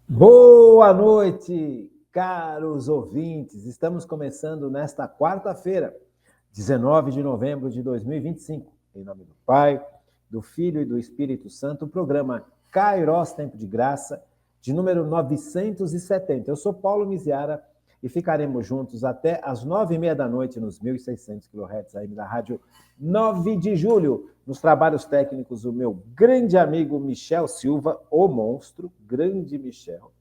Boa noite, caros ouvintes. Estamos começando nesta quarta-feira, 19 de novembro de 2025. Em nome do Pai, do Filho e do Espírito Santo, o programa Kairos Tempo de Graça, de número 970. Eu sou Paulo Miziara e ficaremos juntos até às 9h30 da noite nos 1.600 kHz aí da rádio 9 de julho. Nos trabalhos técnicos, o meu grande amigo Michel Silva, o monstro, grande Michel.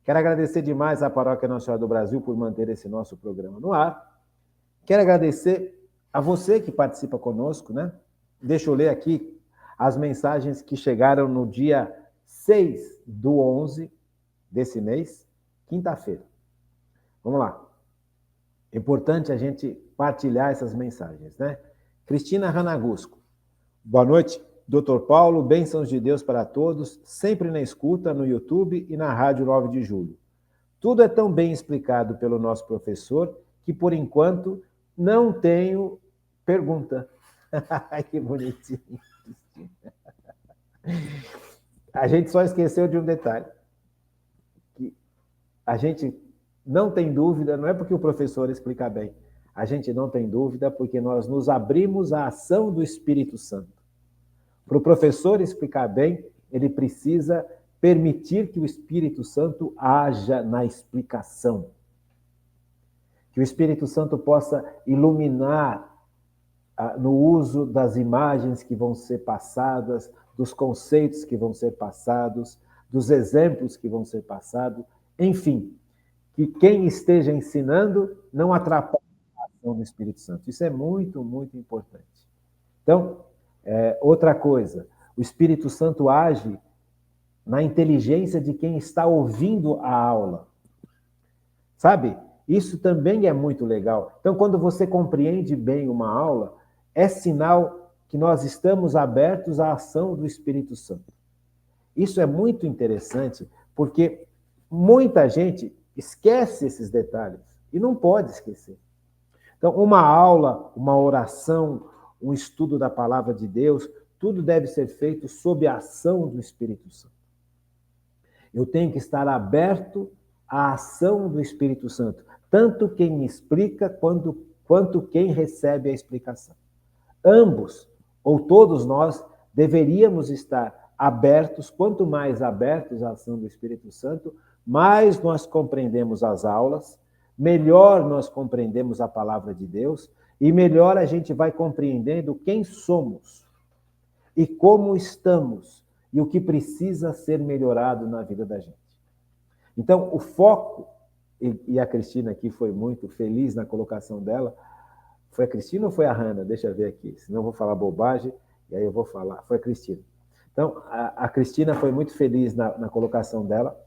Quero agradecer demais à Paróquia Nossa Senhora do Brasil por manter esse nosso programa no ar. Quero agradecer a você que participa conosco, né? Deixa eu ler aqui as mensagens que chegaram no dia 6/11 desse mês, quinta-feira. Vamos lá. É importante a gente partilhar essas mensagens, né? Cristina Ranagusco. Boa noite, Dr. Paulo. Bênçãos de Deus para todos, sempre na escuta, no YouTube e na Rádio 9 de Julho. Tudo é tão bem explicado pelo nosso professor que, por enquanto, não tenho pergunta. Ai, que bonitinho. A gente só esqueceu de um detalhe. Que a gente não tem dúvida, não é porque o professor explica bem. A gente não tem dúvida porque nós nos abrimos à ação do Espírito Santo. Para o professor explicar bem, ele precisa permitir que o Espírito Santo haja na explicação. Que o Espírito Santo possa iluminar no uso das imagens que vão ser passadas, dos conceitos que vão ser passados, dos exemplos que vão ser passados, enfim, que quem esteja ensinando não atrapalhe a ação do Espírito Santo. Isso é muito, muito importante. Então, outra coisa, o Espírito Santo age na inteligência de quem está ouvindo a aula. Sabe? Isso também é muito legal. Então, quando você compreende bem uma aula, é sinal que nós estamos abertos à ação do Espírito Santo. Isso é muito interessante, porque muita gente esquece esses detalhes e não pode esquecer. Então, uma aula, uma oração, um estudo da palavra de Deus, tudo deve ser feito sob a ação do Espírito Santo. Eu tenho que estar aberto à ação do Espírito Santo, tanto quem me explica quanto quem recebe a explicação. Ambos, ou todos nós, deveríamos estar abertos, quanto mais abertos à ação do Espírito Santo, mais nós compreendemos as aulas, melhor nós compreendemos a palavra de Deus e melhor a gente vai compreendendo quem somos e como estamos e o que precisa ser melhorado na vida da gente. Então, o foco, e a Cristina aqui foi muito feliz na colocação dela, foi a Cristina ou foi a Hanna? Deixa eu ver aqui, senão eu vou falar bobagem, e aí eu vou falar. Foi a Cristina. Então, a Cristina foi muito feliz na colocação dela,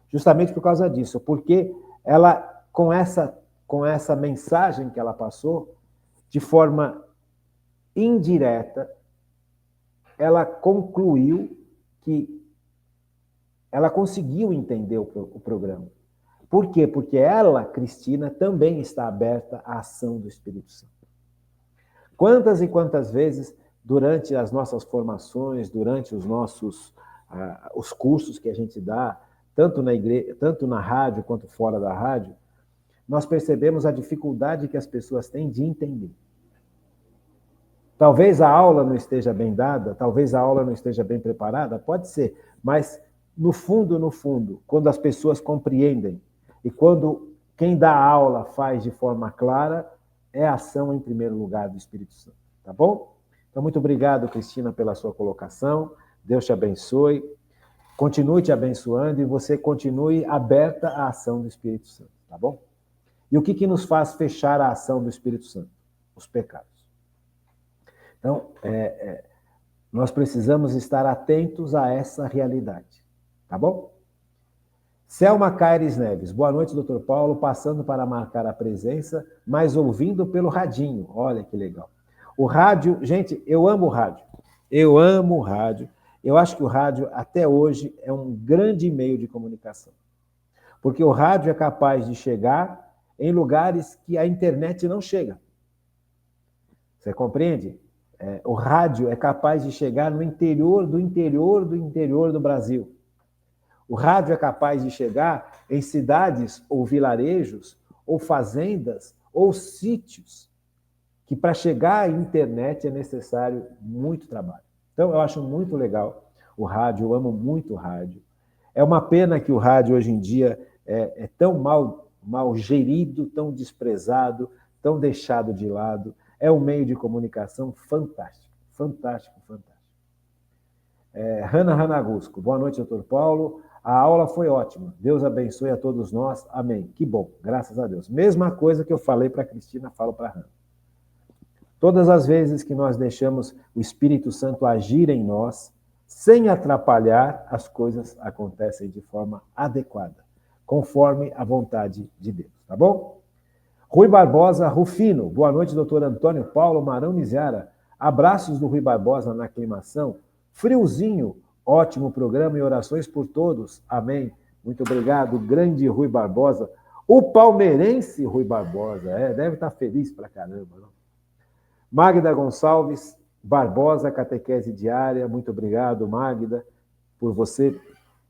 justamente por causa disso, porque ela, com essa mensagem que ela passou, de forma indireta, ela concluiu que ela conseguiu entender o programa. Por quê? Porque ela, Cristina, também está aberta à ação do Espírito Santo. Quantas e quantas vezes, durante as nossas formações, durante os cursos que a gente dá, tanto na igreja, tanto na rádio quanto fora da rádio, nós percebemos a dificuldade que as pessoas têm de entender. Talvez a aula não esteja bem dada, talvez a aula não esteja bem preparada, pode ser, mas no fundo, quando as pessoas compreendem e quando quem dá a aula faz de forma clara, é a ação em primeiro lugar do Espírito Santo, tá bom? Então, muito obrigado, Cristina, pela sua colocação. Deus te abençoe. Continue te abençoando e você continue aberta à ação do Espírito Santo, tá bom? E o que nos faz fechar a ação do Espírito Santo? Os pecados. Então, nós precisamos estar atentos a essa realidade, tá bom? Selma Caires Neves, boa noite, doutor Paulo, passando para marcar a presença, mas ouvindo pelo radinho, olha que legal. O rádio, gente, eu amo o rádio, eu acho que o rádio, até hoje, é um grande meio de comunicação, porque o rádio é capaz de chegar em lugares que a internet não chega. Você compreende? O rádio é capaz de chegar no interior do Brasil. O rádio é capaz de chegar em cidades ou vilarejos, ou fazendas, ou sítios, que para chegar à internet é necessário muito trabalho. Então, eu acho muito legal o rádio, eu amo muito o rádio. É uma pena que o rádio hoje em dia é tão mal gerido, tão desprezado, tão deixado de lado. É um meio de comunicação fantástico, fantástico, fantástico. Hanna Hanagusco, boa noite, doutor Paulo. A aula foi ótima. Deus abençoe a todos nós. Amém. Que bom, graças a Deus. Mesma coisa que eu falei para a Cristina, falo para a Hanna. Todas as vezes que nós deixamos o Espírito Santo agir em nós, sem atrapalhar, as coisas acontecem de forma adequada, conforme a vontade de Deus, tá bom? Rui Barbosa Rufino, boa noite, doutor Antônio Paulo Marão Miziara. Abraços do Rui Barbosa na aclimação. Friozinho, ótimo programa e orações por todos. Amém. Muito obrigado, grande Rui Barbosa. O palmeirense Rui Barbosa, deve estar feliz pra caramba, não? Magda Gonçalves Barbosa, catequese diária. Muito obrigado, Magda, por você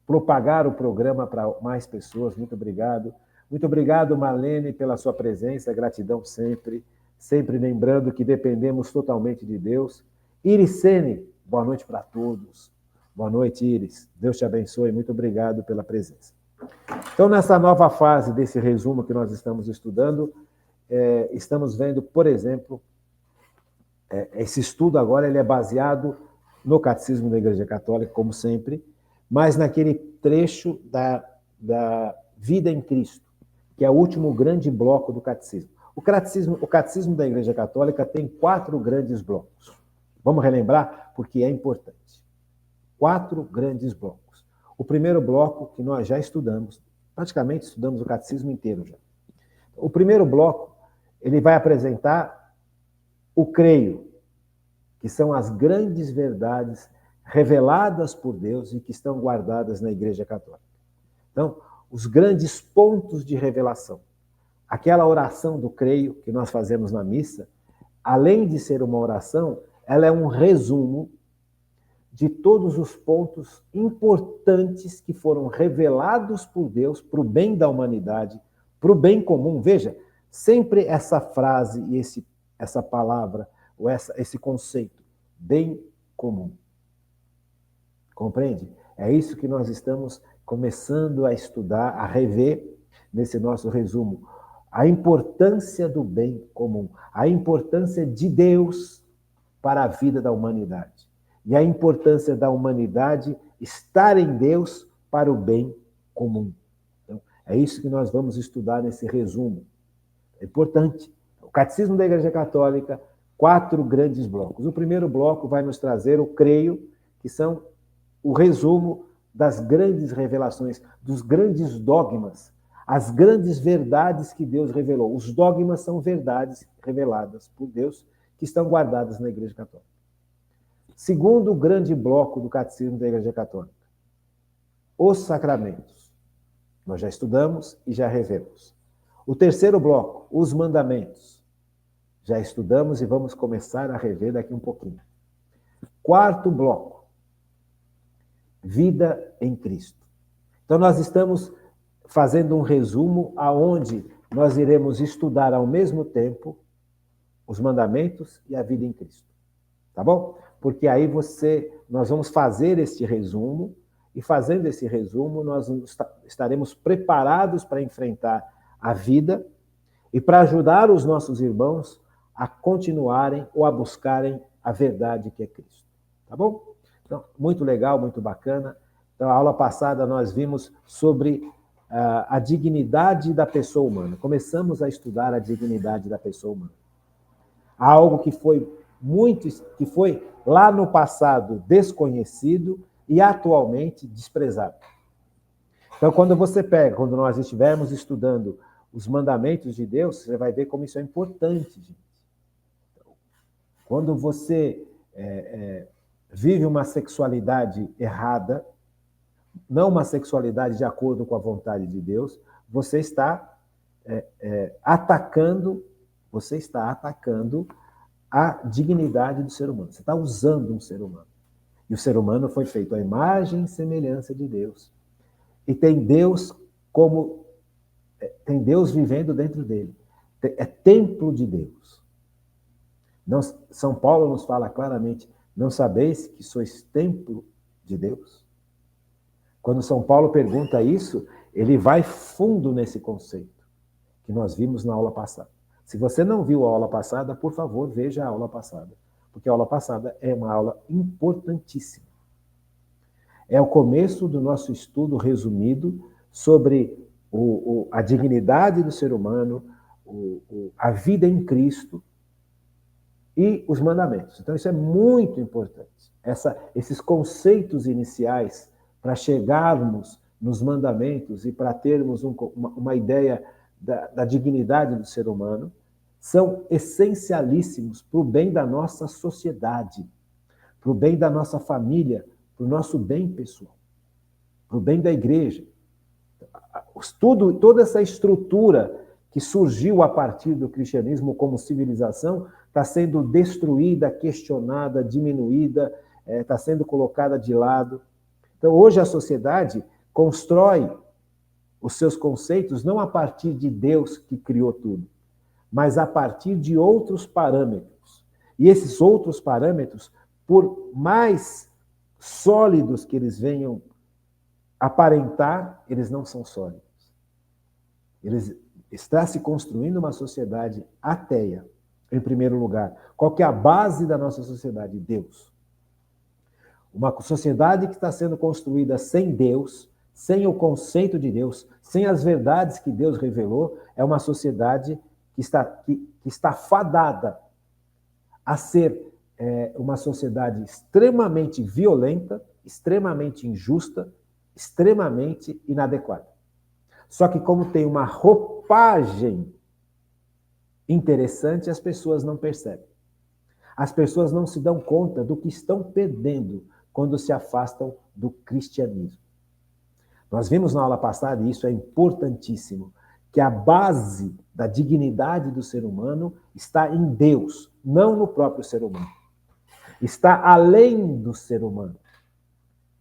propagar o programa para mais pessoas. Muito obrigado. Muito obrigado, Marlene, pela sua presença. Gratidão sempre. Sempre lembrando que dependemos totalmente de Deus. Iricene, boa noite para todos. Boa noite, Iris. Deus te abençoe. Muito obrigado pela presença. Então, nessa nova fase desse resumo que nós estamos estudando, estamos vendo, por exemplo, esse estudo agora ele é baseado no Catecismo da Igreja Católica, como sempre, mas naquele trecho da vida em Cristo, que é o último grande bloco do Catecismo. O Catecismo da Igreja Católica tem 4 grandes blocos. Vamos relembrar, porque é importante. 4 grandes blocos. O primeiro bloco, que nós já estudamos, praticamente estudamos o Catecismo inteiro já. O primeiro bloco, ele vai apresentar o creio, que são as grandes verdades reveladas por Deus e que estão guardadas na Igreja Católica. Então, os grandes pontos de revelação. Aquela oração do creio que nós fazemos na missa, além de ser uma oração, ela é um resumo de todos os pontos importantes que foram revelados por Deus para o bem da humanidade, para o bem comum. Veja, sempre essa frase e essa palavra, ou esse conceito, bem comum. Compreende? É isso que nós estamos começando a estudar, a rever nesse nosso resumo. A importância do bem comum, a importância de Deus para a vida da humanidade. E a importância da humanidade estar em Deus para o bem comum. Então, é isso que nós vamos estudar nesse resumo. É importante. O Catecismo da Igreja Católica, 4 grandes blocos. O primeiro bloco vai nos trazer o creio, que são o resumo das grandes revelações, dos grandes dogmas, as grandes verdades que Deus revelou. Os dogmas são verdades reveladas por Deus que estão guardadas na Igreja Católica. Segundo grande bloco do Catecismo da Igreja Católica, os sacramentos. Nós já estudamos e já revemos. O terceiro bloco, os mandamentos. Já estudamos e vamos começar a rever daqui um pouquinho. Quarto bloco, vida em Cristo. Então, nós estamos fazendo um resumo aonde nós iremos estudar ao mesmo tempo os mandamentos e a vida em Cristo. Tá bom? Porque aí nós vamos fazer este resumo, e fazendo esse resumo, nós estaremos preparados para enfrentar a vida e para ajudar os nossos irmãos a continuarem ou a buscarem a verdade que é Cristo. Tá bom? Então, muito legal, muito bacana. Então, a aula passada nós vimos sobre a dignidade da pessoa humana. Começamos a estudar a dignidade da pessoa humana. Algo que foi lá no passado desconhecido e atualmente desprezado. Então, quando nós estivermos estudando os mandamentos de Deus, você vai ver como isso é importante, gente. Quando você vive uma sexualidade errada, não uma sexualidade de acordo com a vontade de Deus, você está atacando a dignidade do ser humano. Você está usando um ser humano. E o ser humano foi feito à imagem e semelhança de Deus. e tem Deus vivendo dentro dele. É templo de Deus. Não, São Paulo nos fala claramente, não sabeis que sois templo de Deus? Quando São Paulo pergunta isso, ele vai fundo nesse conceito que nós vimos na aula passada. Se você não viu a aula passada, por favor, veja a aula passada, porque a aula passada é uma aula importantíssima. É o começo do nosso estudo resumido sobre a dignidade do ser humano, a vida em Cristo e os mandamentos. Então, isso é muito importante. Esses conceitos iniciais para chegarmos nos mandamentos e para termos uma ideia da dignidade do ser humano são essencialíssimos para o bem da nossa sociedade, para o bem da nossa família, para o nosso bem pessoal, para o bem da igreja. Toda essa estrutura que surgiu a partir do cristianismo como civilização está sendo destruída, questionada, diminuída, está sendo colocada de lado. Então, hoje a sociedade constrói os seus conceitos não a partir de Deus que criou tudo, mas a partir de outros parâmetros. E esses outros parâmetros, por mais sólidos que eles venham aparentar, eles não são sólidos. Está se construindo uma sociedade ateia, em primeiro lugar. Qual que é a base da nossa sociedade? Deus. Uma sociedade que está sendo construída sem Deus, sem o conceito de Deus, sem as verdades que Deus revelou, é uma sociedade que está fadada a ser uma sociedade extremamente violenta, extremamente injusta, extremamente inadequada. Só que como tem uma roupagem interessante, as pessoas não percebem. As pessoas não se dão conta do que estão perdendo quando se afastam do cristianismo. Nós vimos na aula passada, e isso é importantíssimo, que a base da dignidade do ser humano está em Deus, não no próprio ser humano. Está além do ser humano.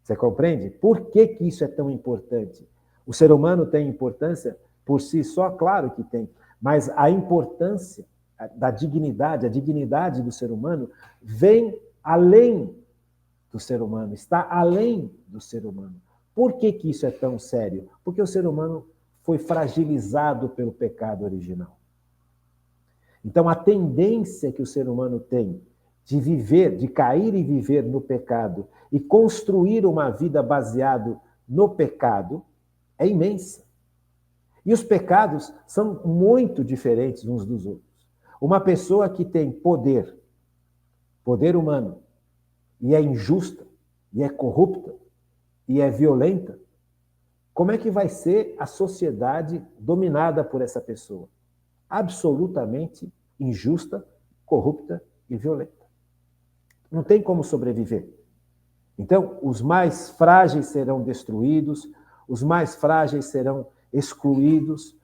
Você compreende? Por que isso é tão importante? O ser humano tem importância por si só? Claro que tem. Mas a importância da dignidade, a dignidade do ser humano, vem além do ser humano, está além do ser humano. Por que isso é tão sério? Porque o ser humano foi fragilizado pelo pecado original. Então, a tendência que o ser humano tem de viver, de cair e viver no pecado e construir uma vida baseada no pecado é imensa. E os pecados são muito diferentes uns dos outros. Uma pessoa que tem poder humano, e é injusta, e é corrupta, e é violenta, como é que vai ser a sociedade dominada por essa pessoa? Absolutamente injusta, corrupta e violenta. Não tem como sobreviver. Então, os mais frágeis serão destruídos, os mais frágeis serão excluídos,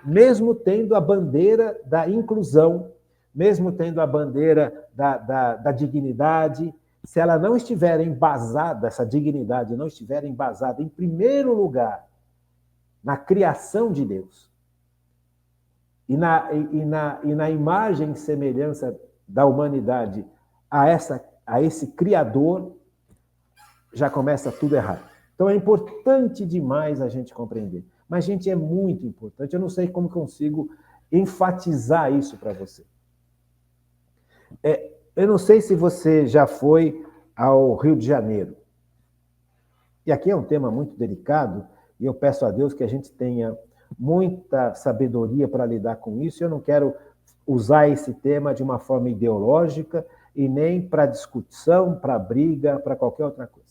mesmo tendo a bandeira da inclusão, mesmo tendo a bandeira da dignidade, se ela não estiver embasada, essa dignidade não estiver embasada, em primeiro lugar, na criação de Deus, e na imagem e semelhança da humanidade a esse Criador, já começa tudo errado. Então é importante demais a gente compreender. Mas, gente, é muito importante. Eu não sei como consigo enfatizar isso para você. Eu não sei se você já foi ao Rio de Janeiro. E aqui é um tema muito delicado, e eu peço a Deus que a gente tenha muita sabedoria para lidar com isso. Eu não quero usar esse tema de uma forma ideológica e nem para discussão, para briga, para qualquer outra coisa.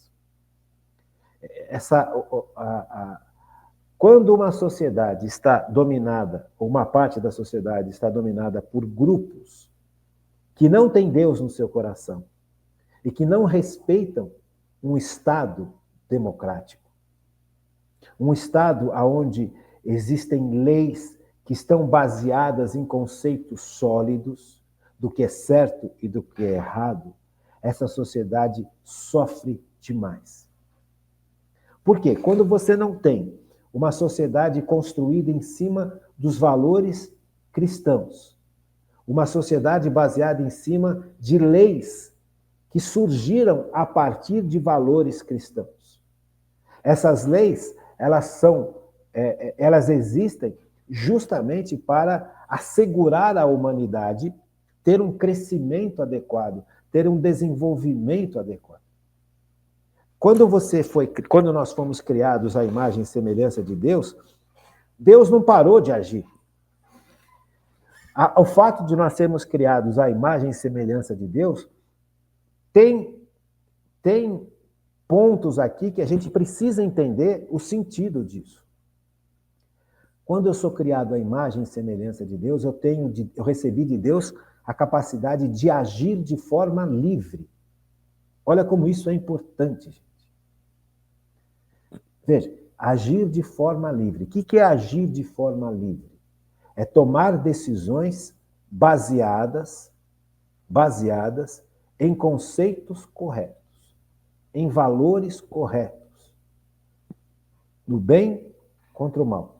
Quando uma sociedade está dominada, ou uma parte da sociedade está dominada por grupos que não têm Deus no seu coração e que não respeitam um Estado democrático, um Estado onde existem leis que estão baseadas em conceitos sólidos do que é certo e do que é errado, essa sociedade sofre demais. Por quê? Quando você não tem uma sociedade construída em cima dos valores cristãos, uma sociedade baseada em cima de leis que surgiram a partir de valores cristãos. Essas leis, elas existem justamente para assegurar à humanidade ter um crescimento adequado, ter um desenvolvimento adequado. Quando nós fomos criados à imagem e semelhança de Deus, Deus não parou de agir. O fato de nós sermos criados à imagem e semelhança de Deus tem pontos aqui que a gente precisa entender o sentido disso. Quando eu sou criado à imagem e semelhança de Deus, eu recebi de Deus a capacidade de agir de forma livre. Olha como isso é importante, gente. Veja, agir de forma livre. O que é agir de forma livre? É tomar decisões baseadas em conceitos corretos, em valores corretos, no bem contra o mal.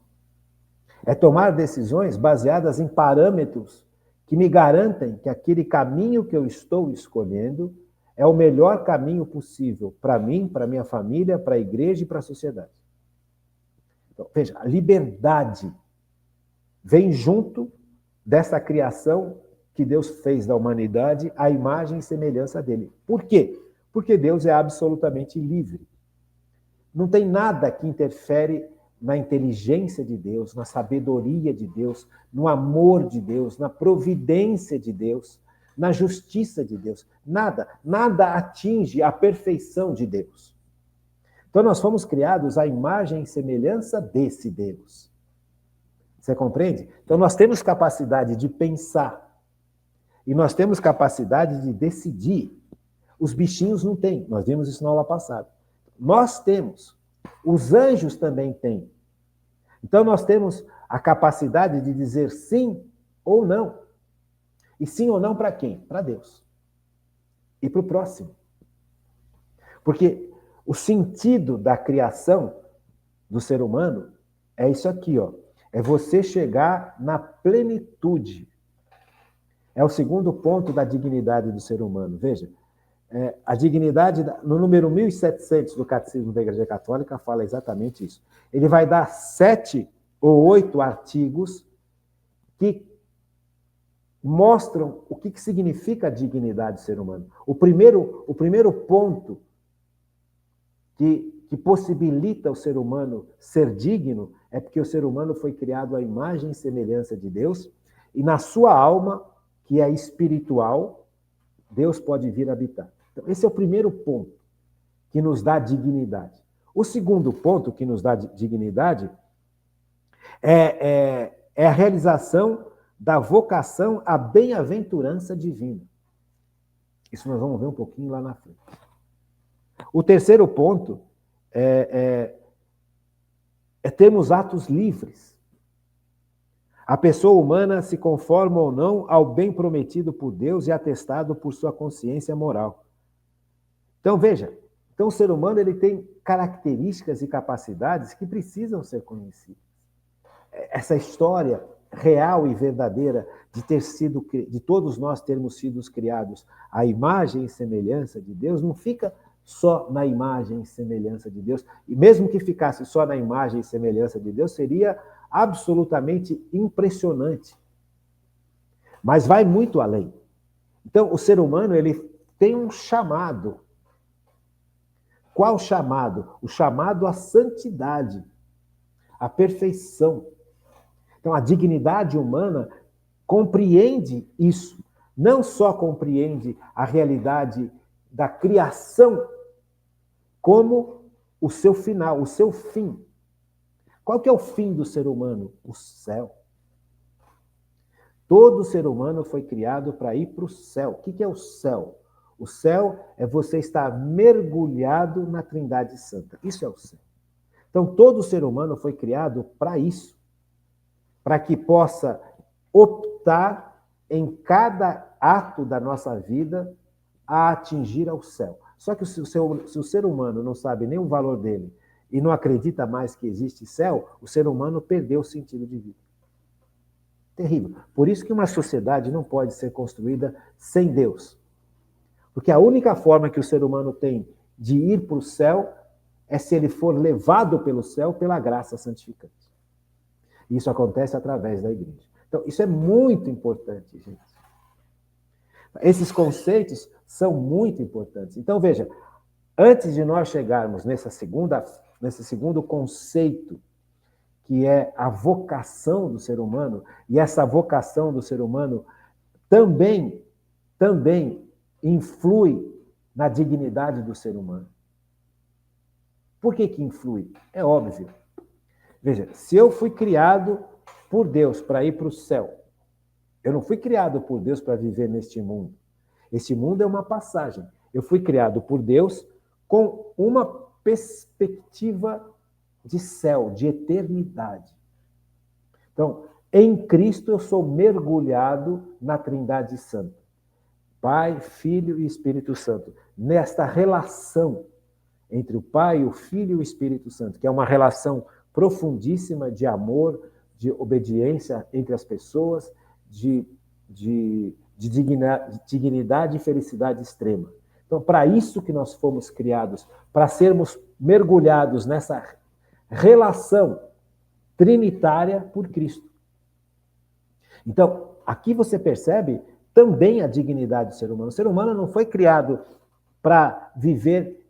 É tomar decisões baseadas em parâmetros que me garantem que aquele caminho que eu estou escolhendo é o melhor caminho possível para mim, para minha família, para a igreja e para a sociedade. Então, veja, a liberdade vem junto dessa criação que Deus fez da humanidade à imagem e semelhança dele. Por quê? Porque Deus é absolutamente livre. Não tem nada que interfere na inteligência de Deus, na sabedoria de Deus, no amor de Deus, na providência de Deus, na justiça de Deus. Nada atinge a perfeição de Deus. Então nós fomos criados à imagem e semelhança desse Deus. Você compreende? Então nós temos capacidade de pensar e nós temos capacidade de decidir. Os bichinhos não têm, nós vimos isso na aula passada. Nós temos, os anjos também têm. Então nós temos a capacidade de dizer sim ou não. E sim ou não para quem? Para Deus. E para o próximo. Porque o sentido da criação do ser humano é isso aqui, ó. É você chegar na plenitude. É o segundo ponto da dignidade do ser humano. Veja, a dignidade, no número 1700 do Catecismo da Igreja Católica, fala exatamente isso. Ele vai dar 7 ou 8 artigos que mostram o que significa a dignidade do ser humano. O primeiro ponto que possibilita o ser humano ser digno é porque o ser humano foi criado à imagem e semelhança de Deus e na sua alma, que é espiritual, Deus pode vir habitar. Então, esse é o primeiro ponto que nos dá dignidade. O segundo ponto que nos dá dignidade é a realização da vocação à bem-aventurança divina. Isso nós vamos ver um pouquinho lá na frente. O terceiro ponto é termos atos livres. A pessoa humana se conforma ou não ao bem prometido por Deus e atestado por sua consciência moral. Então, veja, o ser humano ele tem características e capacidades que precisam ser conhecidas. Essa história real e verdadeira de todos nós termos sido criados à imagem e semelhança de Deus, não fica só na imagem e semelhança de Deus. E mesmo que ficasse só na imagem e semelhança de Deus, seria absolutamente impressionante. Mas vai muito além. Então, o ser humano ele tem um chamado. Qual chamado? O chamado à santidade, à perfeição. Então, a dignidade humana compreende isso. Não só compreende a realidade da criação, como o seu final, o seu fim. Qual que é o fim do ser humano? O céu. Todo ser humano foi criado para ir para o céu. O que é o céu? O céu é você estar mergulhado na Trindade Santa. Isso é o céu. Então, todo ser humano foi criado para isso. Para que possa optar em cada ato da nossa vida a atingir ao céu. Só que se o ser humano não sabe nem o valor dele e não acredita mais que existe céu, o ser humano perdeu o sentido de vida. Terrível. Por isso que uma sociedade não pode ser construída sem Deus. Porque a única forma que o ser humano tem de ir para o céu é se ele for levado pelo céu pela graça santificante. Isso acontece através da igreja. Então, isso é muito importante, gente. Esses conceitos são muito importantes. Então, veja, antes de nós chegarmos nesse segundo conceito, que é a vocação do ser humano, e essa vocação do ser humano também influi na dignidade do ser humano. Por que influi? É óbvio. Veja, se eu fui criado por Deus para ir para o céu, eu não fui criado por Deus para viver neste mundo. Este mundo é uma passagem. Eu fui criado por Deus com uma perspectiva de céu, de eternidade. Então, em Cristo eu sou mergulhado na Trindade Santa. Pai, Filho e Espírito Santo. Nesta relação entre o Pai, o Filho e o Espírito Santo, que é uma relação profundíssima de amor, de obediência entre as pessoas, de dignidade e felicidade extrema. Então, para isso que nós fomos criados, para sermos mergulhados nessa relação trinitária por Cristo. Então, aqui você percebe também a dignidade do ser humano. O ser humano não foi criado para viver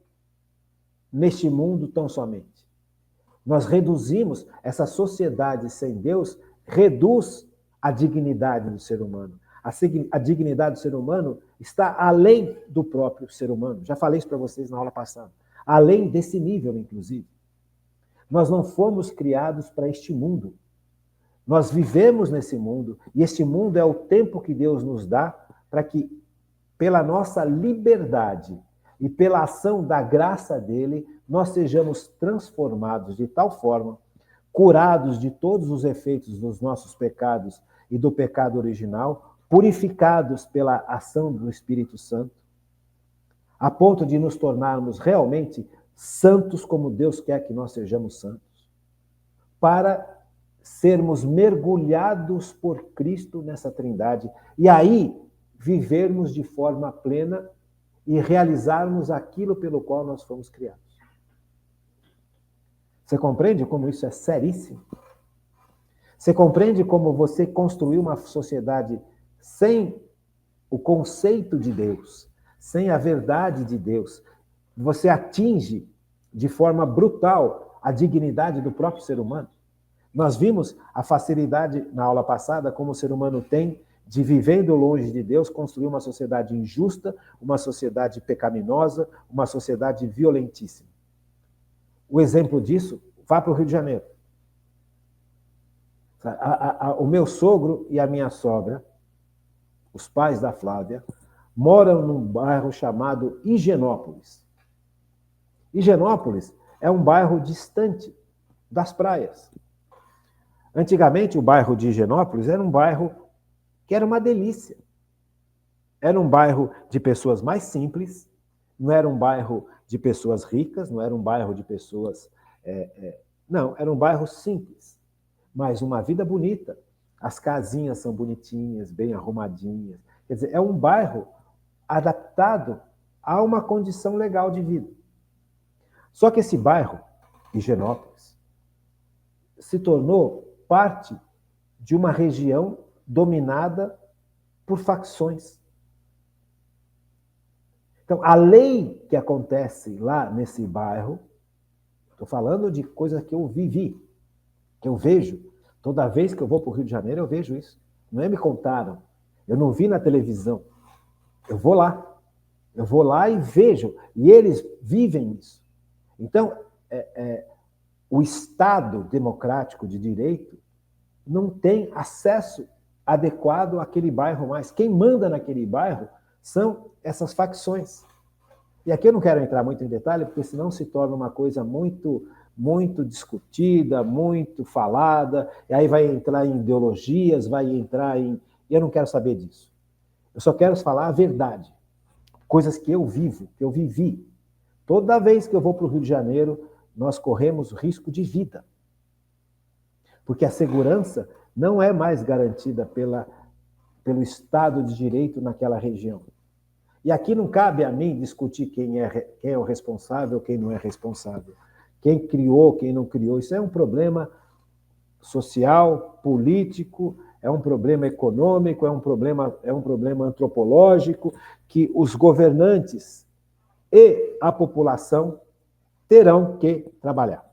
neste mundo tão somente. Nós reduzimos, essa sociedade sem Deus reduz a dignidade do ser humano. A dignidade do ser humano está além do próprio ser humano. Já falei isso para vocês na aula passada. Além desse nível, inclusive. Nós não fomos criados para este mundo. Nós vivemos nesse mundo, e este mundo é o tempo que Deus nos dá para que, pela nossa liberdade e pela ação da graça dele, nós sejamos transformados de tal forma, curados de todos os efeitos dos nossos pecados e do pecado original, purificados pela ação do Espírito Santo, a ponto de nos tornarmos realmente santos como Deus quer que nós sejamos santos, para sermos mergulhados por Cristo nessa Trindade e aí vivermos de forma plena e realizarmos aquilo pelo qual nós fomos criados. Você compreende como isso é seríssimo? Você compreende como você construiu uma sociedade sem o conceito de Deus, sem a verdade de Deus? Você atinge de forma brutal a dignidade do próprio ser humano. Nós vimos a facilidade na aula passada como o ser humano tem de, vivendo longe de Deus, construir uma sociedade injusta, uma sociedade pecaminosa, uma sociedade violentíssima. O exemplo disso, vá para o Rio de Janeiro. O meu sogro e a minha sogra, os pais da Flávia, moram num bairro chamado Higienópolis. Higienópolis é um bairro distante das praias. Antigamente, o bairro de Higienópolis era um bairro que era uma delícia. Era um bairro de pessoas mais simples, não era um bairro de pessoas ricas, não era um bairro de pessoas... Não, era um bairro simples, mas uma vida bonita. As casinhas são bonitinhas, bem arrumadinhas. Quer dizer, é um bairro adaptado a uma condição legal de vida. Só que esse bairro, Higienópolis, se tornou parte de uma região dominada por facções. Então, a lei que acontece lá nesse bairro, estou falando de coisas que eu vivi, que eu vejo. Toda vez que eu vou para o Rio de Janeiro, eu vejo isso. Não é me contaram, eu não vi na televisão. Eu vou lá e vejo, e eles vivem isso. Então, o Estado democrático de direito não tem acesso adequado àquele bairro mais. Quem manda naquele bairro são essas facções. E aqui eu não quero entrar muito em detalhe, porque senão se torna uma coisa muito, muito discutida, muito falada, e aí vai entrar em ideologias, vai entrar em... E eu não quero saber disso. Eu só quero falar a verdade. Coisas que eu vivo, que eu vivi. Toda vez que eu vou para o Rio de Janeiro, nós corremos risco de vida. Porque a segurança não é mais garantida pelo Estado de Direito naquela região. E aqui não cabe a mim discutir quem é o responsável, quem não é responsável. Quem criou, quem não criou. Isso é um problema social, político, é um problema econômico, é um problema antropológico, que os governantes e a população terão que trabalhar.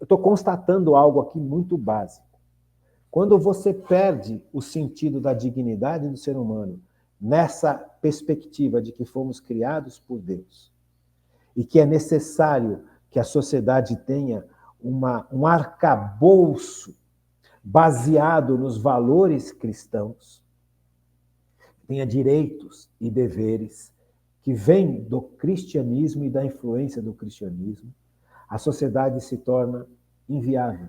Eu estou constatando algo aqui muito básico. Quando você perde o sentido da dignidade do ser humano, nessa perspectiva de que fomos criados por Deus, e que é necessário que a sociedade tenha um arcabouço baseado nos valores cristãos, tenha direitos e deveres que vêm do cristianismo e da influência do cristianismo, a sociedade se torna inviável.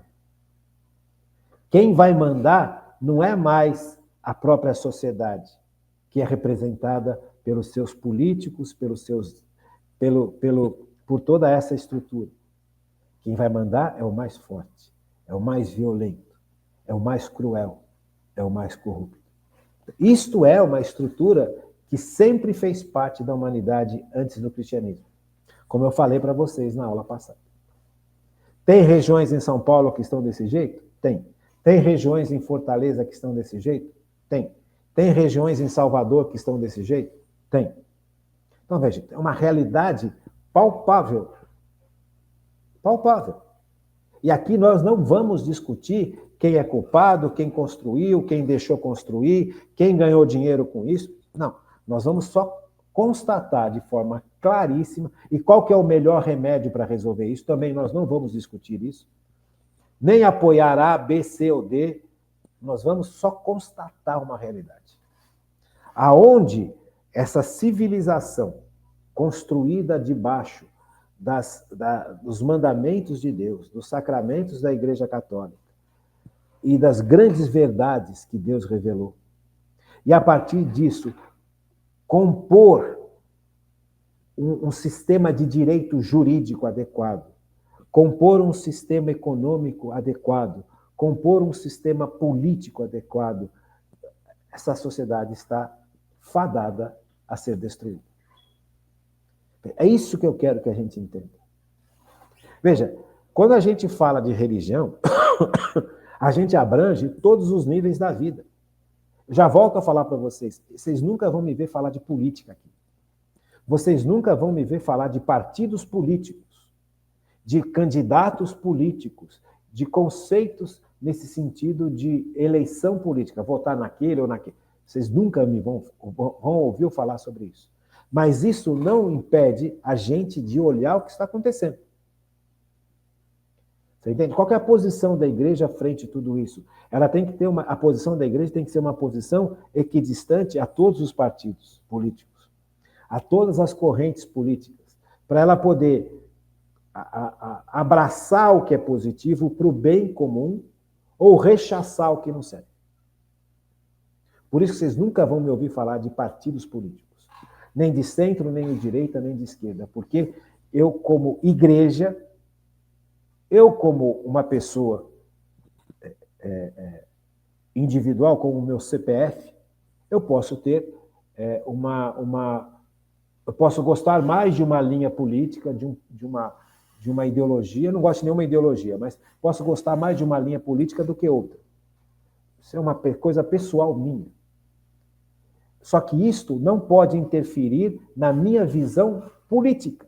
Quem vai mandar não é mais a própria sociedade, que é representada pelos seus políticos, por toda essa estrutura. Quem vai mandar é o mais forte, é o mais violento, é o mais cruel, é o mais corrupto. Isto é uma estrutura que sempre fez parte da humanidade antes do cristianismo, como eu falei para vocês na aula passada. Tem regiões em São Paulo que estão desse jeito? Tem. Tem regiões em Fortaleza que estão desse jeito? Tem. Tem regiões em Salvador que estão desse jeito? Tem. Então, veja, é uma realidade palpável. Palpável. E aqui nós não vamos discutir quem é culpado, quem construiu, quem deixou construir, quem ganhou dinheiro com isso. Não. Nós vamos só constatar de forma claríssima, e qual que é o melhor remédio para resolver isso, também nós não vamos discutir isso, nem apoiar A, B, C ou D, nós vamos só constatar uma realidade. Aonde essa civilização construída debaixo dos mandamentos de Deus, dos sacramentos da Igreja Católica e das grandes verdades que Deus revelou, e a partir disso compor um sistema de direito jurídico adequado, compor um sistema econômico adequado, compor um sistema político adequado, essa sociedade está fadada a ser destruída. É isso que eu quero que a gente entenda. Veja, quando a gente fala de religião, a gente abrange todos os níveis da vida. Já volto a falar para vocês, vocês nunca vão me ver falar de política aqui. Vocês nunca vão me ver falar de partidos políticos, de candidatos políticos, de conceitos nesse sentido de eleição política, votar naquele ou naquele. Vocês nunca me vão ouvir eu falar sobre isso. Mas isso não impede a gente de olhar o que está acontecendo. Você entende? Qual que é a posição da igreja frente a tudo isso? Ela tem que ter a posição da igreja tem que ser uma posição equidistante a todos os partidos políticos, a todas as correntes políticas, para ela poder abraçar o que é positivo para o bem comum ou rechaçar o que não serve. Por isso que vocês nunca vão me ouvir falar de partidos políticos, nem de centro, nem de direita, nem de esquerda, porque eu, como igreja, eu, como uma pessoa individual, como o meu CPF, eu posso ter eu posso gostar mais de uma linha política, de uma ideologia, eu não gosto de nenhuma ideologia, mas posso gostar mais de uma linha política do que outra. Isso é uma coisa pessoal minha. Só que isto não pode interferir na minha visão política,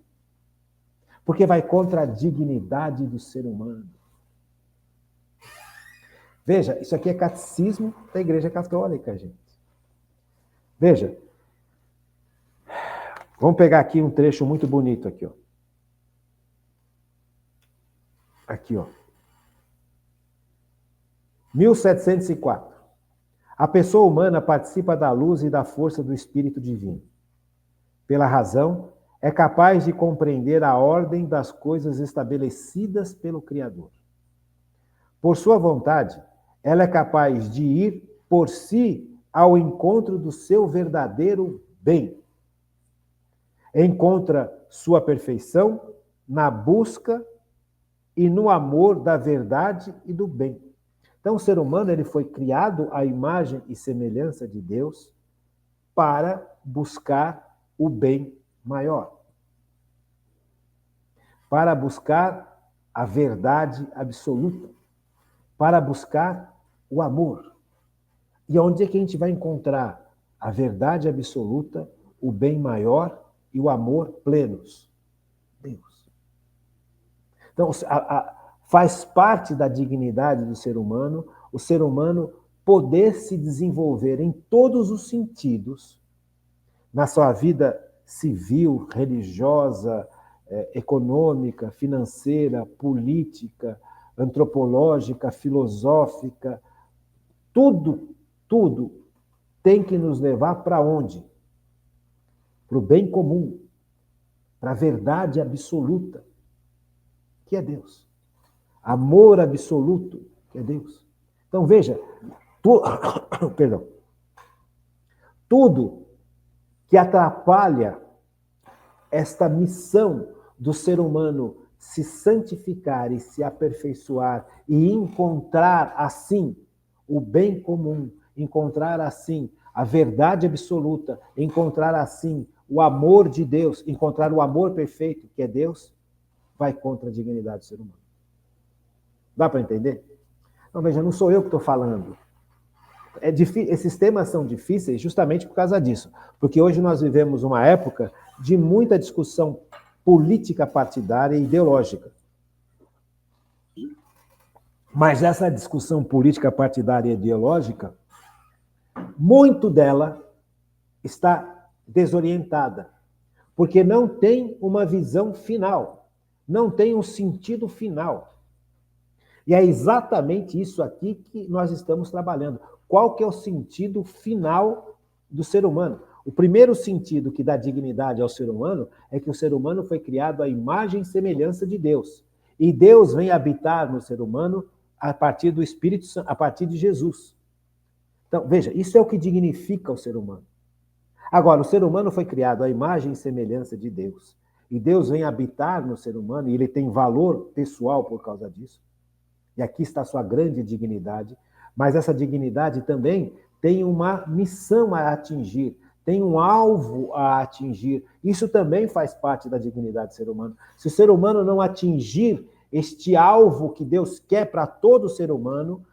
porque vai contra a dignidade do ser humano. Veja, isso aqui é catecismo da Igreja Católica, gente. Veja, vamos pegar aqui um trecho muito bonito aqui, ó. Aqui, ó. 1704. A pessoa humana participa da luz e da força do Espírito Divino. Pela razão, é capaz de compreender a ordem das coisas estabelecidas pelo Criador. Por sua vontade, ela é capaz de ir por si ao encontro do seu verdadeiro bem. Encontra sua perfeição na busca e no amor da verdade e do bem. Então, o ser humano ele foi criado à imagem e semelhança de Deus para buscar o bem maior, para buscar a verdade absoluta, para buscar o amor. E onde é que a gente vai encontrar a verdade absoluta, o bem maior e o amor plenos? Deus. Então, faz parte da dignidade do ser humano o ser humano poder se desenvolver em todos os sentidos na sua vida civil, religiosa, econômica, financeira, política, antropológica, filosófica. Tudo tem que nos levar para onde? Para o bem comum, para a verdade absoluta, que é Deus. Amor absoluto, que é Deus. Então, veja, tudo que atrapalha esta missão do ser humano se santificar e se aperfeiçoar e encontrar, assim, o bem comum, encontrar, assim, a verdade absoluta, encontrar, assim, o amor de Deus, encontrar o amor perfeito, que é Deus, vai contra a dignidade do ser humano. Dá para entender? Não, veja, não sou eu que estou falando. Esses temas são difíceis justamente por causa disso. Porque hoje nós vivemos uma época de muita discussão política partidária e ideológica. Mas essa discussão política partidária e ideológica, muito dela está desorientada. Porque não tem uma visão final. Não tem um sentido final. E é exatamente isso aqui que nós estamos trabalhando. Qual que é o sentido final do ser humano? O primeiro sentido que dá dignidade ao ser humano é que o ser humano foi criado à imagem e semelhança de Deus. E Deus vem habitar no ser humano a partir do Espírito Santo, a partir de Jesus. Então, veja, isso é o que dignifica o ser humano. Agora, o ser humano foi criado à imagem e semelhança de Deus. E Deus vem habitar no ser humano, e ele tem valor pessoal por causa disso. E aqui está a sua grande dignidade. Mas essa dignidade também tem uma missão a atingir, tem um alvo a atingir. Isso também faz parte da dignidade do ser humano. Se o ser humano não atingir este alvo que Deus quer para todo ser humano,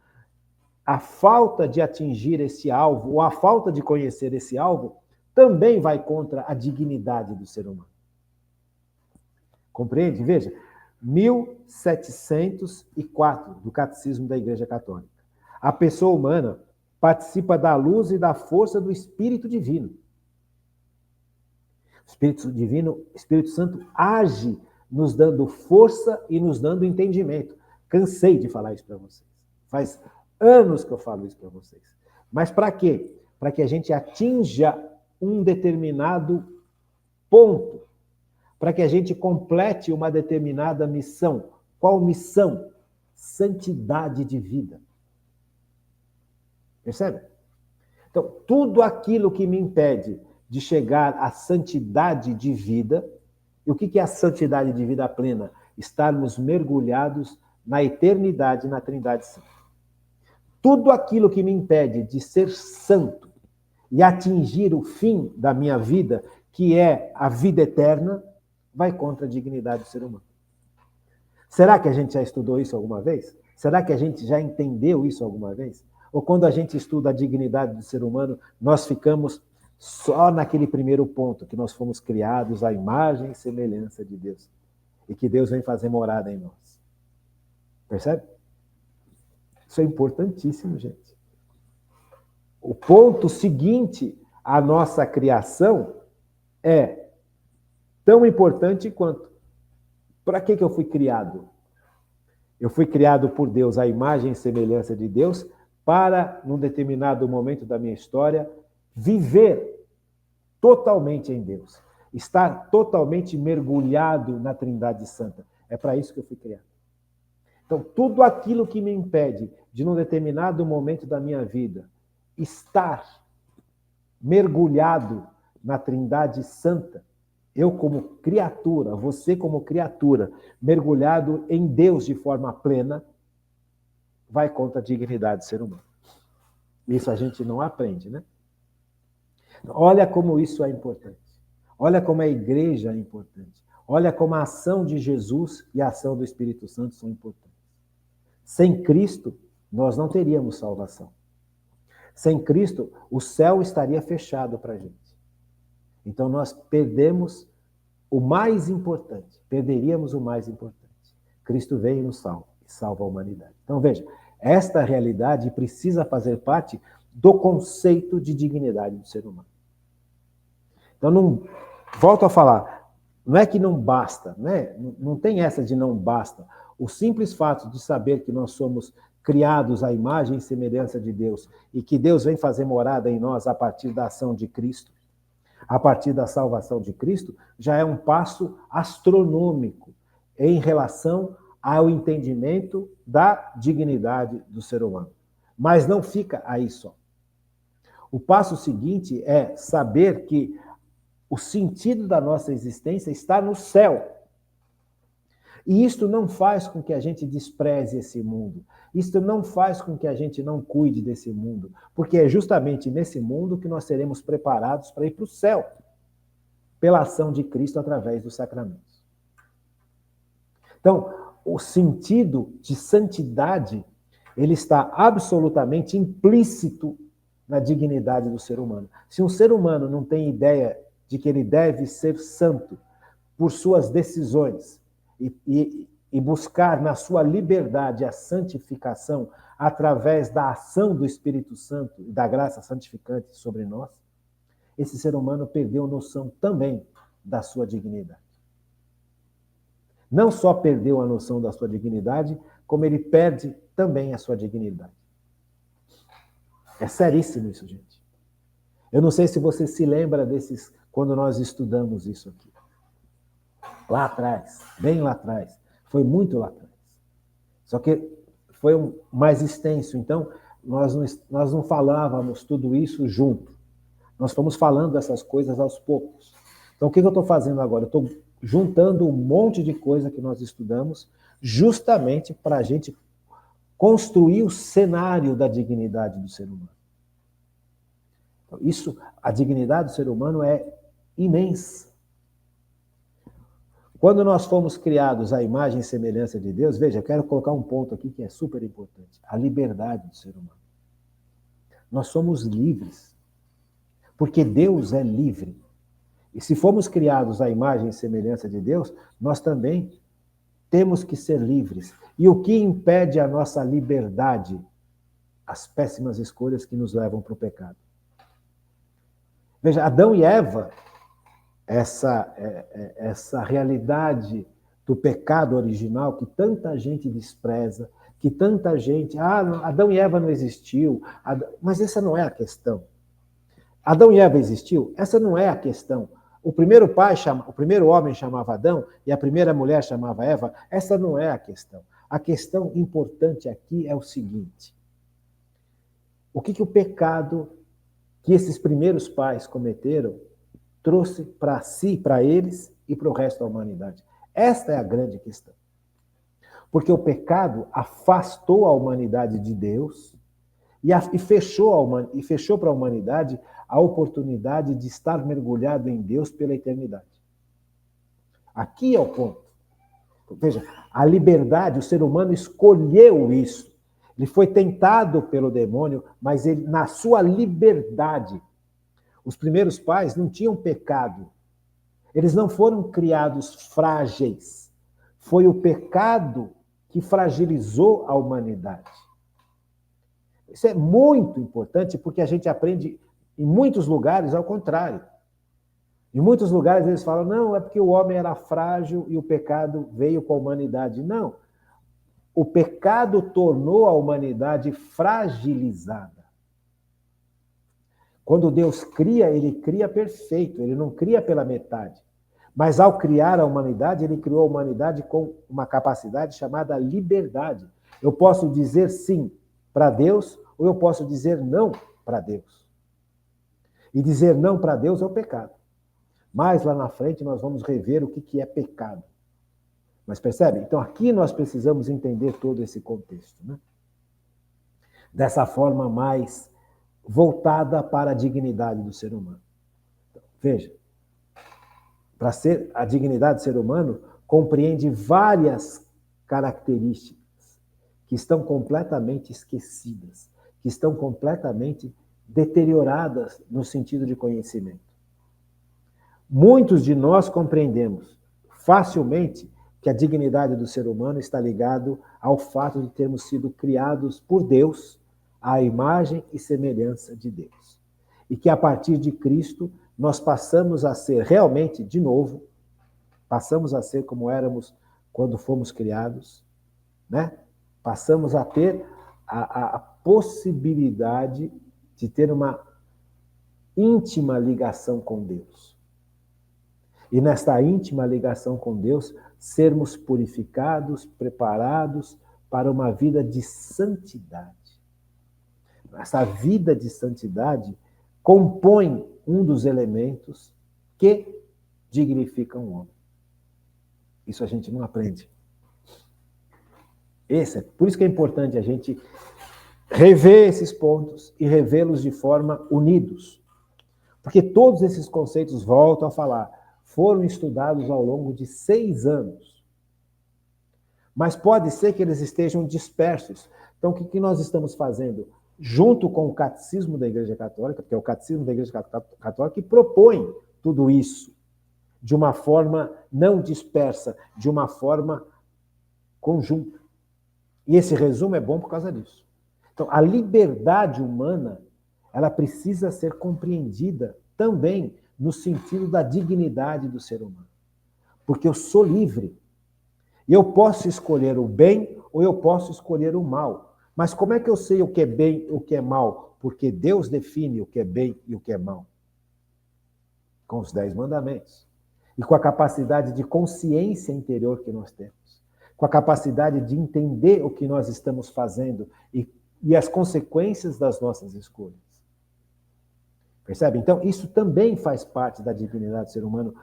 a falta de atingir esse alvo, ou a falta de conhecer esse alvo, também vai contra a dignidade do ser humano. Compreende? Veja, 1704 do Catecismo da Igreja Católica. A pessoa humana participa da luz e da força do Espírito Divino. O Espírito Divino, Espírito Santo, age nos dando força e nos dando entendimento. Cansei de falar isso para vocês. Faz anos que eu falo isso para vocês. Mas para quê? Para que a gente atinja um determinado ponto. Para que a gente complete uma determinada missão. Qual missão? Santidade de vida. Percebe? Então, tudo aquilo que me impede de chegar à santidade de vida, e o que é a santidade de vida plena? Estarmos mergulhados na eternidade, na Trindade Santa. Tudo aquilo que me impede de ser santo e atingir o fim da minha vida, que é a vida eterna, vai contra a dignidade do ser humano. Será que a gente já estudou isso alguma vez? Será que a gente já entendeu isso alguma vez? Ou quando a gente estuda a dignidade do ser humano, nós ficamos só naquele primeiro ponto, que nós fomos criados à imagem e semelhança de Deus. E que Deus vem fazer morada em nós. Percebe? Isso é importantíssimo, gente. O ponto seguinte à nossa criação é tão importante quanto. Para que eu fui criado? Eu fui criado por Deus à imagem e semelhança de Deus para, num determinado momento da minha história, viver totalmente em Deus. Estar totalmente mergulhado na Trindade Santa. É para isso que eu fui criado. Então, tudo aquilo que me impede de, num determinado momento da minha vida, estar mergulhado na Trindade Santa, eu como criatura, você como criatura, mergulhado em Deus de forma plena, vai contra a dignidade do ser humano. Isso a gente não aprende, né? Olha como isso é importante. Olha como a igreja é importante. Olha como a ação de Jesus e a ação do Espírito Santo são importantes. Sem Cristo, nós não teríamos salvação. Sem Cristo, o céu estaria fechado para a gente. Então nós perdemos o mais importante, perderíamos o mais importante. Cristo veio e nos salva, e salva a humanidade. Então veja, esta realidade precisa fazer parte do conceito de dignidade do ser humano. Então, não, volto a falar, não é que não basta, né? Não tem essa de não basta. O simples fato de saber que nós somos criados à imagem e semelhança de Deus e que Deus vem fazer morada em nós a partir da ação de Cristo, a partir da salvação de Cristo, já é um passo astronômico em relação ao entendimento da dignidade do ser humano. Mas não fica aí só. O passo seguinte é saber que o sentido da nossa existência está no céu. E isto não faz com que a gente despreze esse mundo. Isto não faz com que a gente não cuide desse mundo. Porque é justamente nesse mundo que nós seremos preparados para ir para o céu, pela ação de Cristo através dos sacramentos. Então, o sentido de santidade, ele está absolutamente implícito na dignidade do ser humano. Se um ser humano não tem ideia de que ele deve ser santo por suas decisões e buscar na sua liberdade a santificação através da ação do Espírito Santo e da graça santificante sobre nós, esse ser humano perdeu noção também da sua dignidade. Não só perdeu a noção da sua dignidade, como ele perde também a sua dignidade. É seríssimo isso, gente. Eu não sei se você se lembra desses, quando nós estudamos isso aqui. Lá atrás, bem lá atrás. Foi muito lá atrás. Só que foi mais extenso. Então, nós não falávamos tudo isso junto. Nós fomos falando essas coisas aos poucos. Então, o que eu estou fazendo agora? Eu estou juntando um monte de coisa que nós estudamos justamente para a gente construir o cenário da dignidade do ser humano. Então, a dignidade do ser humano é imensa. Quando nós fomos criados à imagem e semelhança de Deus, veja, eu quero colocar um ponto aqui que é super importante. A liberdade do ser humano. Nós somos livres. Porque Deus é livre. E se fomos criados à imagem e semelhança de Deus, nós também temos que ser livres. E o que impede a nossa liberdade? As péssimas escolhas que nos levam para o pecado. Veja, Adão e Eva, essa realidade do pecado original que tanta gente despreza, que tanta gente... Adão e Eva não existiu. Mas essa não é a questão. Adão e Eva existiu? Essa não é a questão. O primeiro homem chamava Adão e a primeira mulher chamava Eva. Essa não é a questão. A questão importante aqui é o seguinte. O que o pecado que esses primeiros pais cometeram trouxe para si, para eles e para o resto da humanidade? Esta é a grande questão. Porque o pecado afastou a humanidade de Deus e fechou para a humanidade a oportunidade de estar mergulhado em Deus pela eternidade. Aqui é o ponto. Veja, a liberdade, o ser humano escolheu isso. Ele foi tentado pelo demônio, mas ele, na sua liberdade, os primeiros pais não tinham pecado. Eles não foram criados frágeis. Foi o pecado que fragilizou a humanidade. Isso é muito importante porque a gente aprende em muitos lugares ao contrário. Em muitos lugares eles falam, não, é porque o homem era frágil e o pecado veio com a humanidade. Não. O pecado tornou a humanidade fragilizada. Quando Deus cria, ele cria perfeito, ele não cria pela metade. Mas ao criar a humanidade, ele criou a humanidade com uma capacidade chamada liberdade. Eu posso dizer sim para Deus ou eu posso dizer não para Deus. E dizer não para Deus é o pecado. Mais lá na frente nós vamos rever o que é pecado. Mas percebe? Então aqui nós precisamos entender todo esse contexto, né? Dessa forma mais voltada para a dignidade do ser humano. Então, veja, para ser a dignidade do ser humano compreende várias características que estão completamente esquecidas, que estão completamente deterioradas no sentido de conhecimento. Muitos de nós compreendemos facilmente que a dignidade do ser humano está ligado ao fato de termos sido criados por Deus à imagem e semelhança de Deus. E que a partir de Cristo nós passamos a ser realmente, de novo, passamos a ser como éramos quando fomos criados, né? Passamos a ter a possibilidade de ter uma íntima ligação com Deus. E nesta íntima ligação com Deus, sermos purificados, preparados para uma vida de santidade. Essa vida de santidade compõe um dos elementos que dignificam o homem. Isso a gente não aprende. Por isso que é importante a gente rever esses pontos e revê-los de forma unidos. Porque todos esses conceitos, volto a falar, foram estudados ao longo de 6 anos. Mas pode ser que eles estejam dispersos. Então, o que nós estamos fazendo? Junto com o Catecismo da Igreja Católica, porque é o Catecismo da Igreja Católica que propõe tudo isso de uma forma não dispersa, de uma forma conjunta. E esse resumo é bom por causa disso. Então, a liberdade humana, ela precisa ser compreendida também no sentido da dignidade do ser humano. Porque eu sou livre. E eu posso escolher o bem ou eu posso escolher o mal. Mas como é que eu sei o que é bem e o que é mal? Porque Deus define o que é bem e o que é mal. Com os 10 mandamentos. E com a capacidade de consciência interior que nós temos. Com a capacidade de entender o que nós estamos fazendo e as consequências das nossas escolhas. Percebe? Então, isso também faz parte da dignidade do ser humano,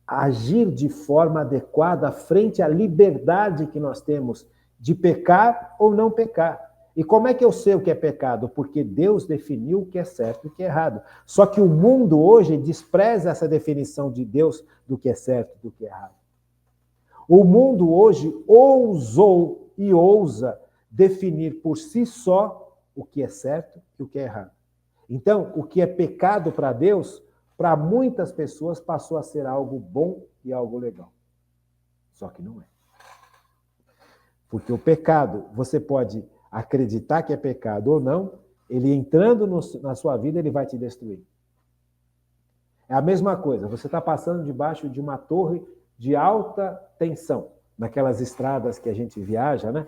agir de forma adequada frente à liberdade que nós temos de pecar ou não pecar. E como é que eu sei o que é pecado? Porque Deus definiu o que é certo e o que é errado. Só que o mundo hoje despreza essa definição de Deus do que é certo e do que é errado. O mundo hoje ousou e ousa definir por si só o que é certo e o que é errado. Então, o que é pecado para Deus, para muitas pessoas passou a ser algo bom e algo legal. Só que não é. Porque o pecado, você pode acreditar que é pecado ou não, ele entrando na sua vida, ele vai te destruir. É a mesma coisa, você está passando debaixo de uma torre de alta tensão, naquelas estradas que a gente viaja, né?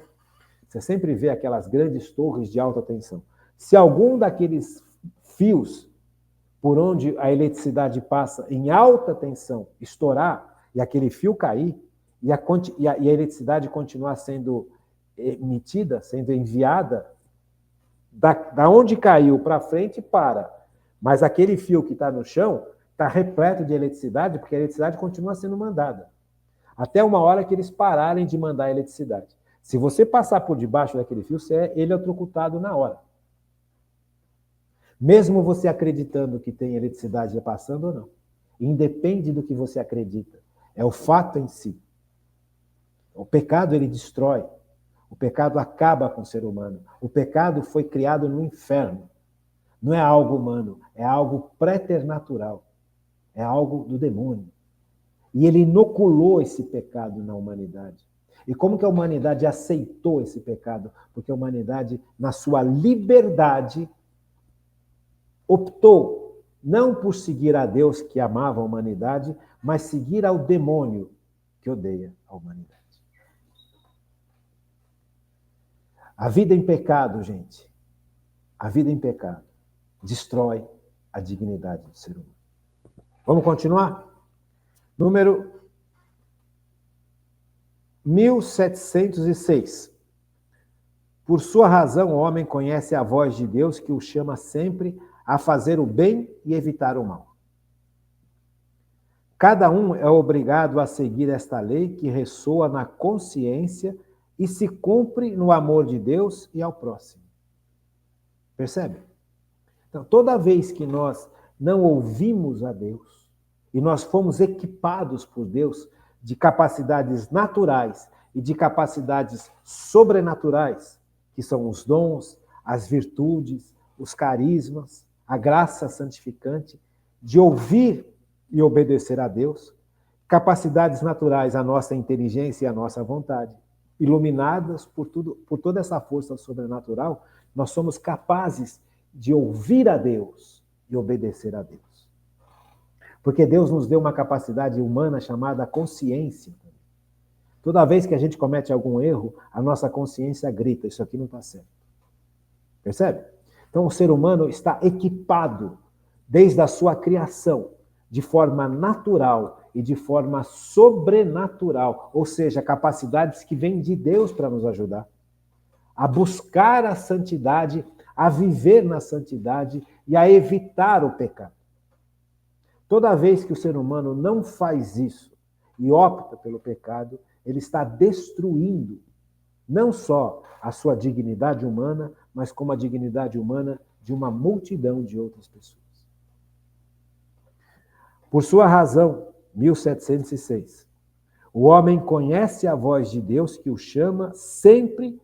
Você sempre vê aquelas grandes torres de alta tensão. Se algum daqueles fios por onde a eletricidade passa em alta tensão estourar e aquele fio cair e a eletricidade continuar sendo emitida, sendo enviada, da onde caiu para frente, para. Mas aquele fio que está no chão está repleto de eletricidade, porque a eletricidade continua sendo mandada. Até uma hora que eles pararem de mandar a eletricidade. Se você passar por debaixo daquele fio, ele é eletrocutado na hora. Mesmo você acreditando que tem eletricidade passando ou não. Independe do que você acredita. É o fato em si. O pecado, ele destrói. O pecado acaba com o ser humano. O pecado foi criado no inferno. Não é algo humano, é algo preternatural. É algo do demônio. E ele inoculou esse pecado na humanidade. E como que a humanidade aceitou esse pecado? Porque a humanidade, na sua liberdade, optou não por seguir a Deus que amava a humanidade, mas seguir ao demônio que odeia a humanidade. A vida em pecado, gente, a vida em pecado destrói a dignidade do ser humano. Vamos continuar? Número 1706. Por sua razão, o homem conhece a voz de Deus que o chama sempre a fazer o bem e evitar o mal. Cada um é obrigado a seguir esta lei que ressoa na consciência e se cumpre no amor de Deus e ao próximo. Percebe? Então, toda vez que nós não ouvimos a Deus e nós fomos equipados por Deus de capacidades naturais e de capacidades sobrenaturais, que são os dons, as virtudes, os carismas, a graça santificante, de ouvir e obedecer a Deus, capacidades naturais, a nossa inteligência e a nossa vontade, iluminadas por toda essa força sobrenatural, nós somos capazes de ouvir a Deus e obedecer a Deus. Porque Deus nos deu uma capacidade humana chamada consciência. Toda vez que a gente comete algum erro, a nossa consciência grita, isso aqui não está certo. Percebe? Então o ser humano está equipado, desde a sua criação, de forma natural e de forma sobrenatural, ou seja, capacidades que vêm de Deus para nos ajudar a buscar a santidade, a viver na santidade e a evitar o pecado. Toda vez que o ser humano não faz isso e opta pelo pecado, ele está destruindo não só a sua dignidade humana, mas como a dignidade humana de uma multidão de outras pessoas. Por sua razão, 1706, o homem conhece a voz de Deus que o chama sempre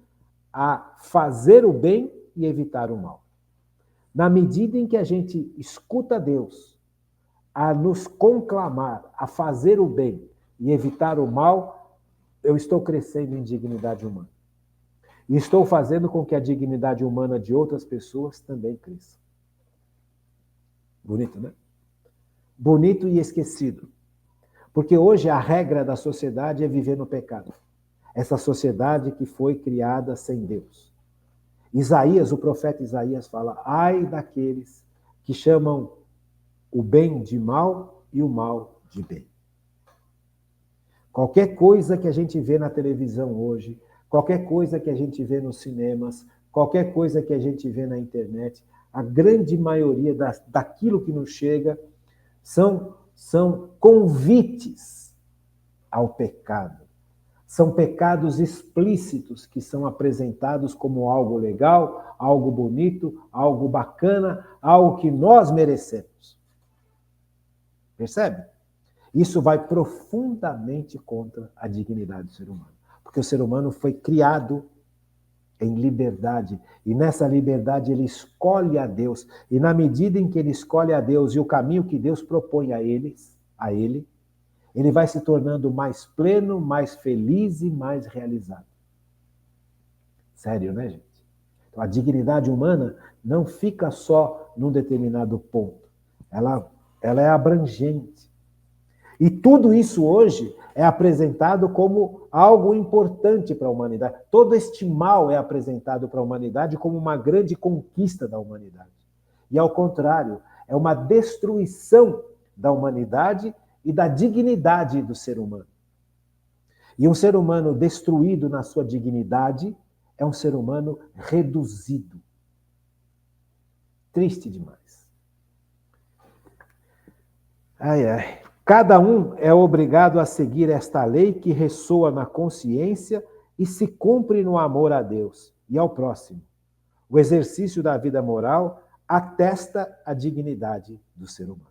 a fazer o bem e evitar o mal. Na medida em que a gente escuta Deus a nos conclamar a fazer o bem e evitar o mal, eu estou crescendo em dignidade humana. E estou fazendo com que a dignidade humana de outras pessoas também cresça. Bonito, né? Bonito e esquecido. Porque hoje a regra da sociedade é viver no pecado. Essa sociedade que foi criada sem Deus. Isaías, o profeta Isaías fala, ai daqueles que chamam o bem de mal e o mal de bem. Qualquer coisa que a gente vê na televisão hoje, qualquer coisa que a gente vê nos cinemas, qualquer coisa que a gente vê na internet, a grande maioria daquilo que nos chega são convites ao pecado. São pecados explícitos que são apresentados como algo legal, algo bonito, algo bacana, algo que nós merecemos. Percebe? Isso vai profundamente contra a dignidade do ser humano. Porque o ser humano foi criado em liberdade. E nessa liberdade ele escolhe a Deus. E na medida em que ele escolhe a Deus e o caminho que Deus propõe a ele, ele vai se tornando mais pleno, mais feliz e mais realizado. Sério, né, gente? Então, a dignidade humana não fica só num determinado ponto. Ela é abrangente. E tudo isso hoje é apresentado como algo importante para a humanidade. Todo este mal é apresentado para a humanidade como uma grande conquista da humanidade. E, ao contrário, é uma destruição da humanidade e da dignidade do ser humano. E um ser humano destruído na sua dignidade é um ser humano reduzido. Triste demais. Ai, ai. Cada um é obrigado a seguir esta lei que ressoa na consciência e se cumpre no amor a Deus e ao próximo. O exercício da vida moral atesta a dignidade do ser humano.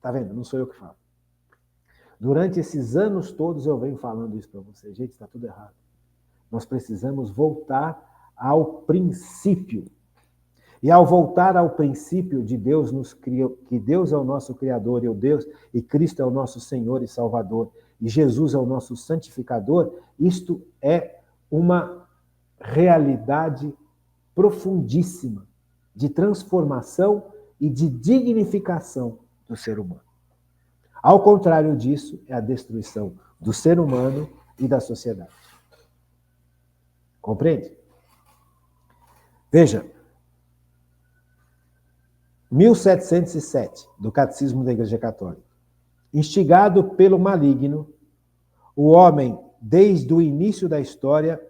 Tá vendo? Não sou eu que falo. Durante esses anos todos eu venho falando isso para vocês. Gente, está tudo errado. Nós precisamos voltar ao princípio. E ao voltar ao princípio de Deus nos criou, que Deus é o nosso Criador e Cristo é o nosso Senhor e Salvador, e Jesus é o nosso santificador, isto é uma realidade profundíssima de transformação e de dignificação do ser humano. Ao contrário disso, é a destruição do ser humano e da sociedade. Compreende? Veja, 1707, do Catecismo da Igreja Católica. Instigado pelo maligno, o homem, desde o início da história,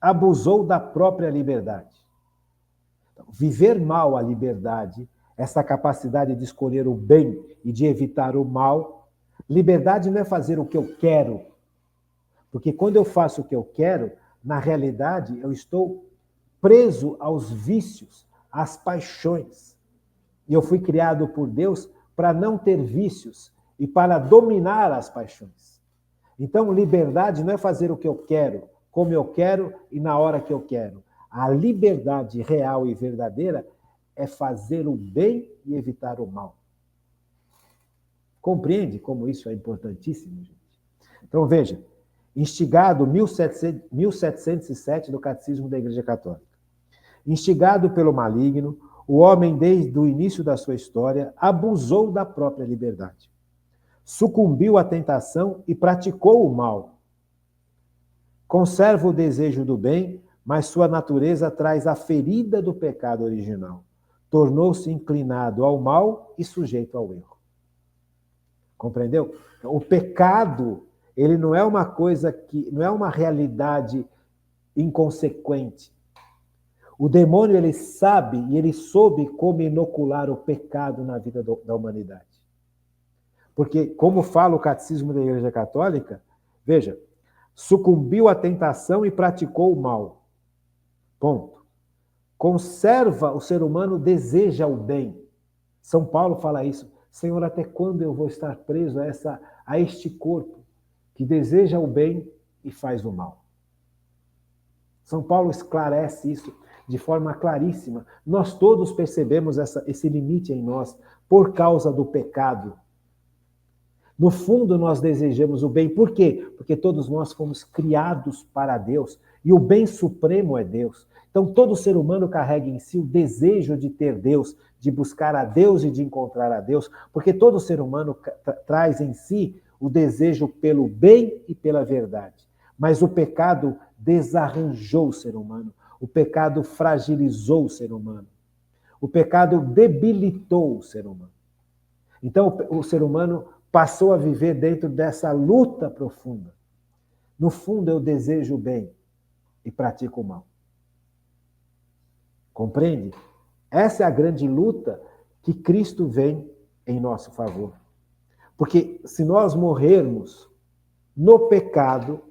abusou da própria liberdade. Então, viver mal a liberdade, essa capacidade de escolher o bem e de evitar o mal, Liberdade não é fazer o que eu quero, porque quando eu faço o que eu quero, na realidade eu estou preso aos vícios, às paixões. E eu fui criado por Deus para não ter vícios e para dominar as paixões. Então, liberdade não é fazer o que eu quero, como eu quero e na hora que eu quero. A liberdade real e verdadeira é fazer o bem e evitar o mal. Compreende como isso é importantíssimo, gente? Então, veja, instigado 1707 do Catecismo da Igreja Católica. Instigado pelo maligno, o homem, desde o início da sua história, abusou da própria liberdade. Sucumbiu à tentação e praticou o mal. Conserva o desejo do bem, mas sua natureza traz a ferida do pecado original. Tornou-se inclinado ao mal e sujeito ao erro. Compreendeu? O pecado, ele não é uma coisa que, não é uma realidade inconsequente. O demônio, ele sabe e ele soube como inocular o pecado na vida da humanidade. Porque, como fala o Catecismo da Igreja Católica, veja, sucumbiu à tentação e praticou o mal. Ponto. Conserva, o ser humano deseja o bem. São Paulo fala isso. Senhor, até quando eu vou estar preso a este corpo que deseja o bem e faz o mal? São Paulo esclarece isso de forma claríssima. Nós todos percebemos esse limite em nós por causa do pecado. No fundo, nós desejamos o bem. Por quê? Porque todos nós fomos criados para Deus e o bem supremo é Deus. Então, todo ser humano carrega em si o desejo de ter Deus, de buscar a Deus e de encontrar a Deus, porque todo ser humano traz em si o desejo pelo bem e pela verdade. Mas o pecado desarranjou o ser humano. O pecado fragilizou o ser humano. O pecado debilitou o ser humano. Então, o ser humano passou a viver dentro dessa luta profunda. No fundo, eu desejo o bem e pratico o mal. Compreende? Essa é a grande luta que Cristo vem em nosso favor. Porque se nós morrermos no pecado,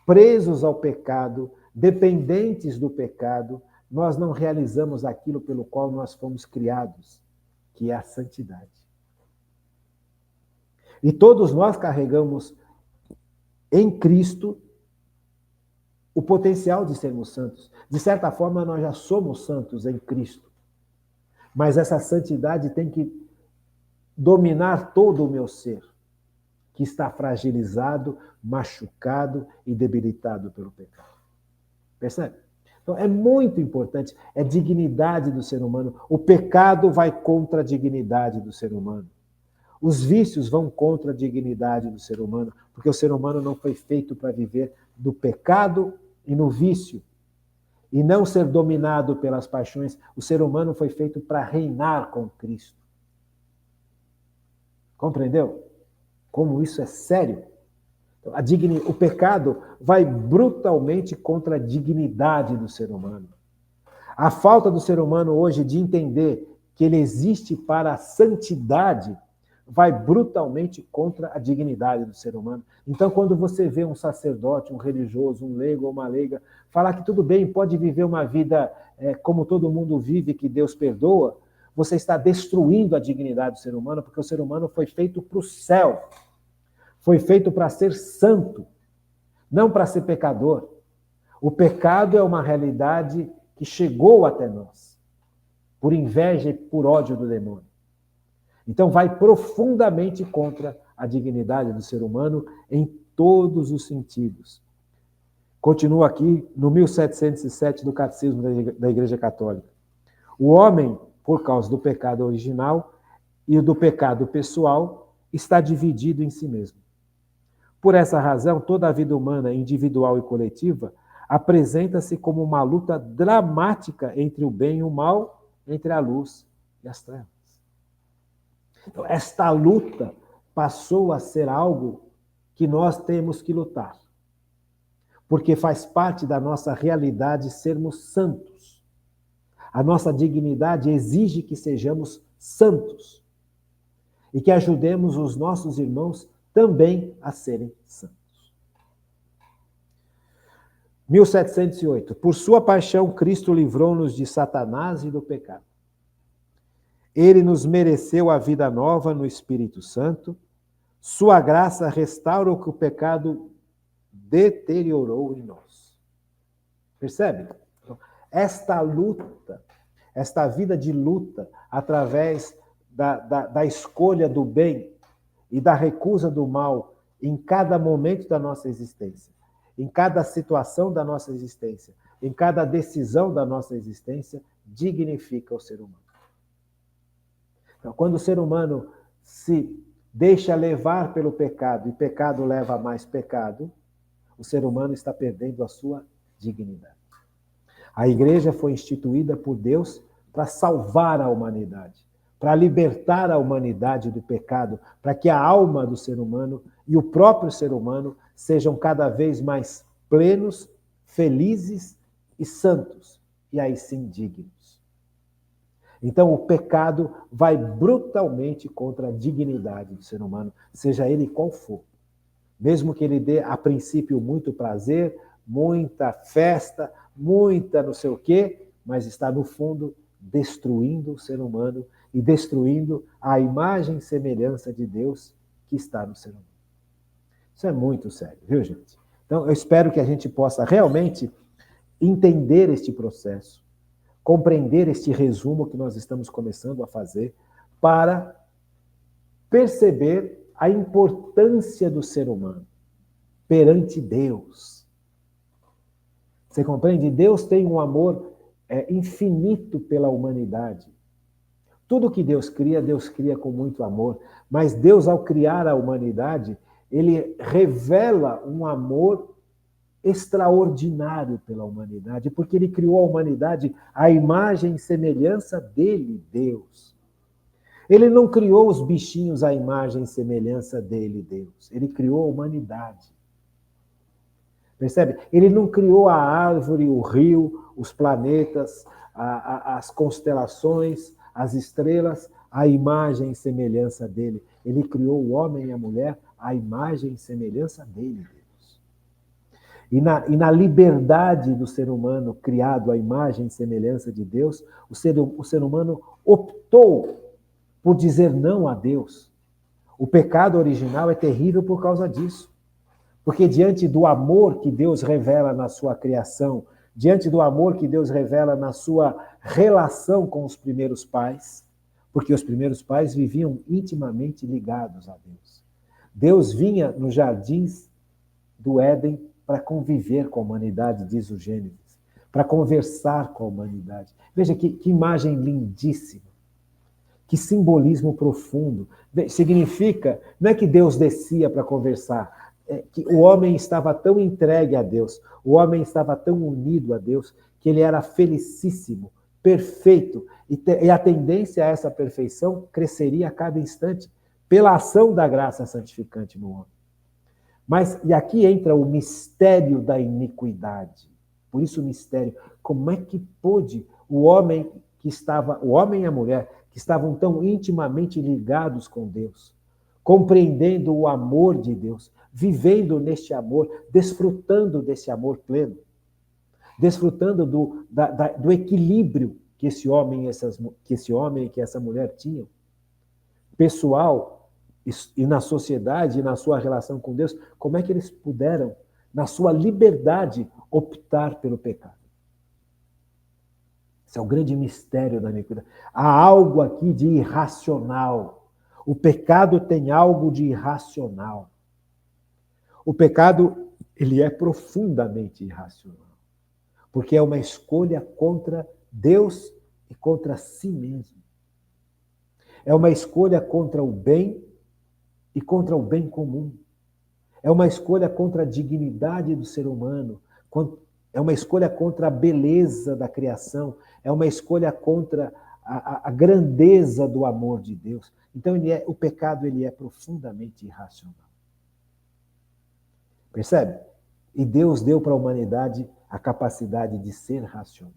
presos ao pecado, dependentes do pecado, nós não realizamos aquilo pelo qual nós fomos criados, que é a santidade. E todos nós carregamos em Cristo o potencial de sermos santos. De certa forma, nós já somos santos em Cristo. Mas essa santidade tem que dominar todo o meu ser, que está fragilizado, machucado e debilitado pelo pecado. Percebe? Então, é muito importante, é dignidade do ser humano. O pecado vai contra a dignidade do ser humano. Os vícios vão contra a dignidade do ser humano, porque o ser humano não foi feito para viver do pecado e no vício, e não ser dominado pelas paixões. O ser humano foi feito para reinar com Cristo. Compreendeu? Como isso é sério? O pecado vai brutalmente contra a dignidade do ser humano. A falta do ser humano hoje de entender que ele existe para a santidade vai brutalmente contra a dignidade do ser humano. Então, quando você vê um sacerdote, um religioso, um leigo ou uma leiga, falar que tudo bem, pode viver uma vida como todo mundo vive, que Deus perdoa, você está destruindo a dignidade do ser humano, porque o ser humano foi feito para o céu. Foi feito para ser santo, não para ser pecador. O pecado é uma realidade que chegou até nós, por inveja e por ódio do demônio. Então vai profundamente contra a dignidade do ser humano em todos os sentidos. Continua aqui no 1707 do Catecismo da Igreja Católica. O homem, por causa do pecado original e do pecado pessoal, está dividido em si mesmo. Por essa razão, toda a vida humana, individual e coletiva, apresenta-se como uma luta dramática entre o bem e o mal, entre a luz e as trevas. Então, esta luta passou a ser algo que nós temos que lutar, porque faz parte da nossa realidade sermos santos. A nossa dignidade exige que sejamos santos e que ajudemos os nossos irmãos também a serem santos. 1708. Por sua paixão, Cristo livrou-nos de Satanás e do pecado. Ele nos mereceu a vida nova no Espírito Santo. Sua graça restaura o que o pecado deteriorou em nós. Percebe? Esta luta, esta vida de luta, através da escolha do bem e da recusa do mal em cada momento da nossa existência, em cada situação da nossa existência, em cada decisão da nossa existência, dignifica o ser humano. Então, quando o ser humano se deixa levar pelo pecado e pecado leva a mais pecado, o ser humano está perdendo a sua dignidade. A igreja foi instituída por Deus para salvar a humanidade, para libertar a humanidade do pecado, para que a alma do ser humano e o próprio ser humano sejam cada vez mais plenos, felizes e santos, e aí sim dignos. Então o pecado vai brutalmente contra a dignidade do ser humano, seja ele qual for. Mesmo que ele dê, a princípio, muito prazer, muita festa, muita não sei o quê, mas está, no fundo, destruindo o ser humano e destruindo a imagem e semelhança de Deus que está no ser humano. Isso é muito sério, viu, gente? Então, eu espero que a gente possa realmente entender este processo, compreender este resumo que nós estamos começando a fazer, para perceber a importância do ser humano perante Deus. Você compreende? Deus tem um amor infinito pela humanidade. Tudo que Deus cria com muito amor. Mas Deus, ao criar a humanidade, ele revela um amor extraordinário pela humanidade, porque ele criou a humanidade à imagem e semelhança dele, Deus. Ele não criou os bichinhos à imagem e semelhança dele, Deus. Ele criou a humanidade. Percebe? Ele não criou a árvore, o rio, os planetas, as constelações, as estrelas, à imagem e semelhança dele. Ele criou o homem e a mulher à imagem e semelhança dele, Deus. E na liberdade do ser humano, criado à imagem e semelhança de Deus, o ser humano optou por dizer não a Deus. O pecado original é terrível por causa disso. Porque diante do amor que Deus revela na sua criação, diante do amor que Deus revela na sua relação com os primeiros pais, porque os primeiros pais viviam intimamente ligados a Deus. Deus vinha nos jardins do Éden para conviver com a humanidade, diz o Gênesis, para conversar com a humanidade. Veja que imagem lindíssima, que simbolismo profundo. Significa, não é que Deus descia para conversar, é que o homem estava tão entregue a Deus, o homem estava tão unido a Deus, que ele era felicíssimo, perfeito, e a tendência a essa perfeição cresceria a cada instante, pela ação da graça santificante no homem. Mas, e aqui entra o mistério da iniquidade. Por isso o mistério. Como é que pôde o homem e a mulher, que estavam tão intimamente ligados com Deus, compreendendo o amor de Deus, vivendo neste amor, desfrutando desse amor pleno, desfrutando do equilíbrio que esse homem e que essa mulher tinham, pessoal, e na sociedade, e na sua relação com Deus, como é que eles puderam, na sua liberdade, optar pelo pecado? Esse é o grande mistério da iniquidade. Há algo aqui de irracional. O pecado tem algo de irracional. O pecado, ele é profundamente irracional. Porque é uma escolha contra Deus e contra si mesmo. É uma escolha contra o bem e contra o bem comum. É uma escolha contra a dignidade do ser humano, é uma escolha contra a beleza da criação, é uma escolha contra a grandeza do amor de Deus. Então o pecado ele é profundamente irracional. Percebe? E Deus deu para a humanidade a capacidade de ser racional.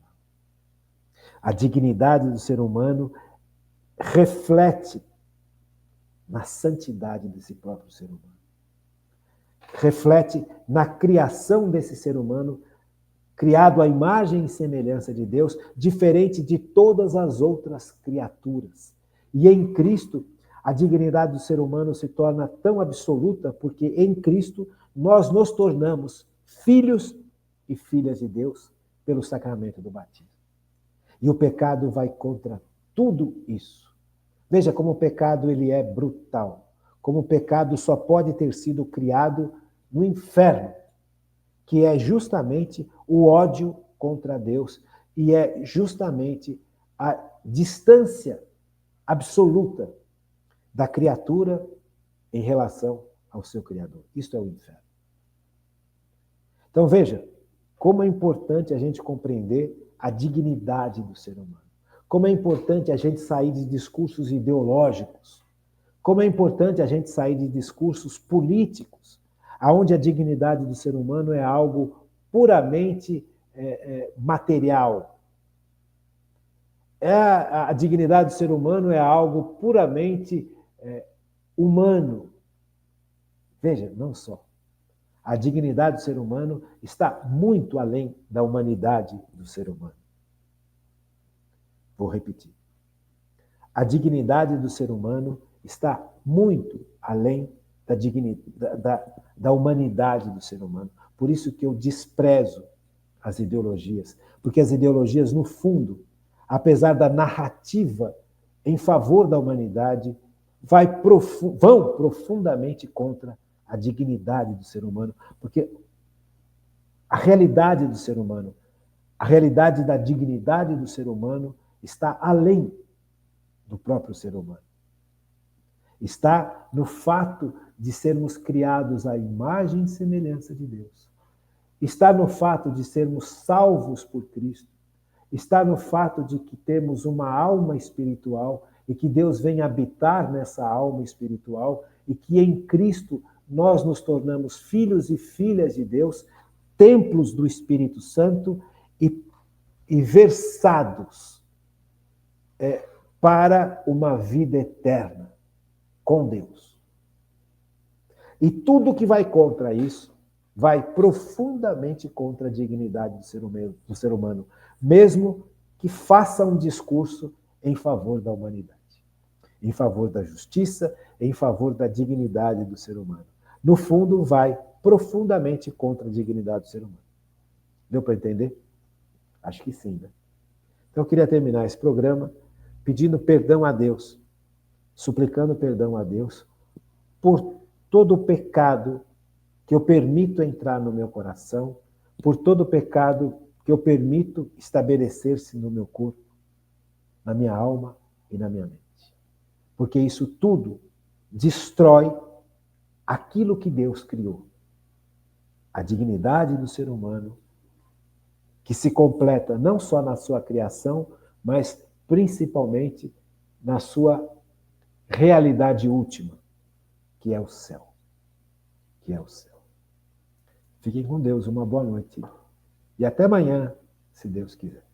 A dignidade do ser humano reflete na santidade desse próprio ser humano. reflete na criação desse ser humano, criado à imagem e semelhança de Deus, diferente de todas as outras criaturas. E em Cristo, a dignidade do ser humano se torna tão absoluta porque em Cristo nós nos tornamos filhos e filhas de Deus pelo sacramento do batismo. E o pecado vai contra tudo isso. Veja como o pecado ele é brutal. Como o pecado só pode ter sido criado no inferno, que é justamente o ódio contra Deus e é justamente a distância absoluta da criatura em relação ao seu Criador. Isto é o inferno. Então veja como é importante a gente compreender a dignidade do ser humano. Como é importante a gente sair de discursos ideológicos. Como é importante a gente sair de discursos políticos, onde a dignidade do ser humano é algo puramente material. A dignidade do ser humano é algo puramente humano. Veja, não só. A dignidade do ser humano está muito além da humanidade do ser humano. Vou repetir. A dignidade do ser humano está muito além da humanidade do ser humano. Por isso que eu desprezo as ideologias, porque as ideologias, no fundo, apesar da narrativa em favor da humanidade, vão profundamente contra a dignidade do ser humano, porque a realidade do ser humano, a realidade da dignidade do ser humano está além do próprio ser humano. Está no fato de sermos criados à imagem e semelhança de Deus. Está no fato de sermos salvos por Cristo. Está no fato de que temos uma alma espiritual e que Deus vem habitar nessa alma espiritual e que em Cristo nós nos tornamos filhos e filhas de Deus, templos do Espírito Santo e versados para uma vida eterna com Deus. E tudo que vai contra isso vai profundamente contra a dignidade do ser humano, mesmo que faça um discurso em favor da humanidade, em favor da justiça, em favor da dignidade do ser humano. No fundo, vai profundamente contra a dignidade do ser humano. Deu para entender? Acho que sim, né? Então, eu queria terminar esse programa pedindo perdão a Deus, suplicando perdão a Deus por todo o pecado que eu permito entrar no meu coração, por todo o pecado que eu permito estabelecer-se no meu corpo, na minha alma e na minha mente. Porque isso tudo destrói aquilo que Deus criou. A dignidade do ser humano, que se completa não só na sua criação, mas principalmente na sua realidade última, que é o céu. Que é o céu. Fiquem com Deus, uma boa noite. E até amanhã, se Deus quiser.